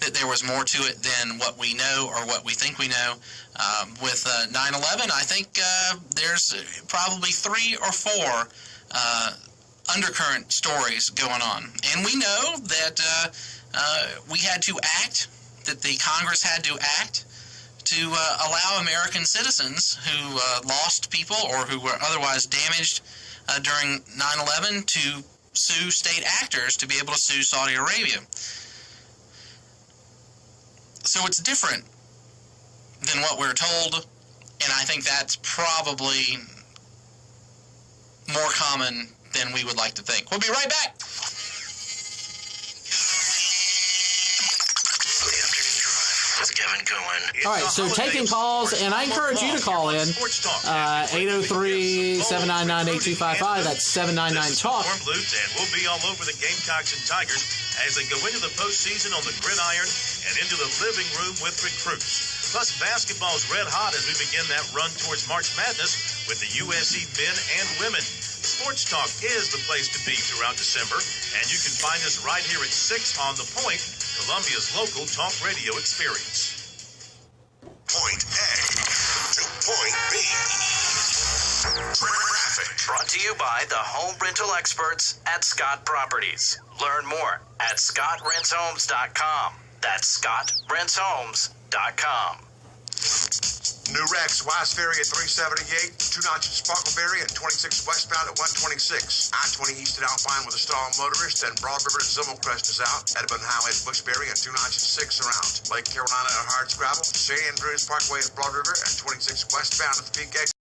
that there was more to it than what we know or what we think we know. With 9/11, I think there's probably 3 or 4 undercurrent stories going on. And we know that we had to act, that the Congress had to act to allow American citizens who lost people or who were otherwise damaged during 9/11 to sue state actors to be able to sue Saudi Arabia. So it's different than what we're told, and I think that's probably more common than we would like to think. We'll be right back. With Kevin Cohen. All right, so taking calls, and I encourage you to call in. 803-799-8255. That's 799-TALK. And we'll be all over the Gamecocks and Tigers as they go into the postseason on the gridiron and into the living room with recruits. Plus, basketball's red hot as we begin that run towards March Madness with the USC men and women. Sports Talk is the place to be throughout December, and you can find us right here at 6 on The Point, Columbia's local talk radio experience. Point A to point B. Traffic. Brought to you by the home rental experts at Scott Properties. Learn more at ScottRentsHomes.com. That's ScottRentsHomes.com. New Rex, Wise Ferry at 378, 2 notches Sparkleberry, and 26 westbound at 126. I-20 east at Alpine with a stalled motorist, and Broad River at Zimmelcrest is out. Edmund Highway at Bushbury, and 2 notches 6 around. Lake Carolina at Hardscrabble, St. Andrews Parkway at Broad River, and 26 westbound at the Peak Exit.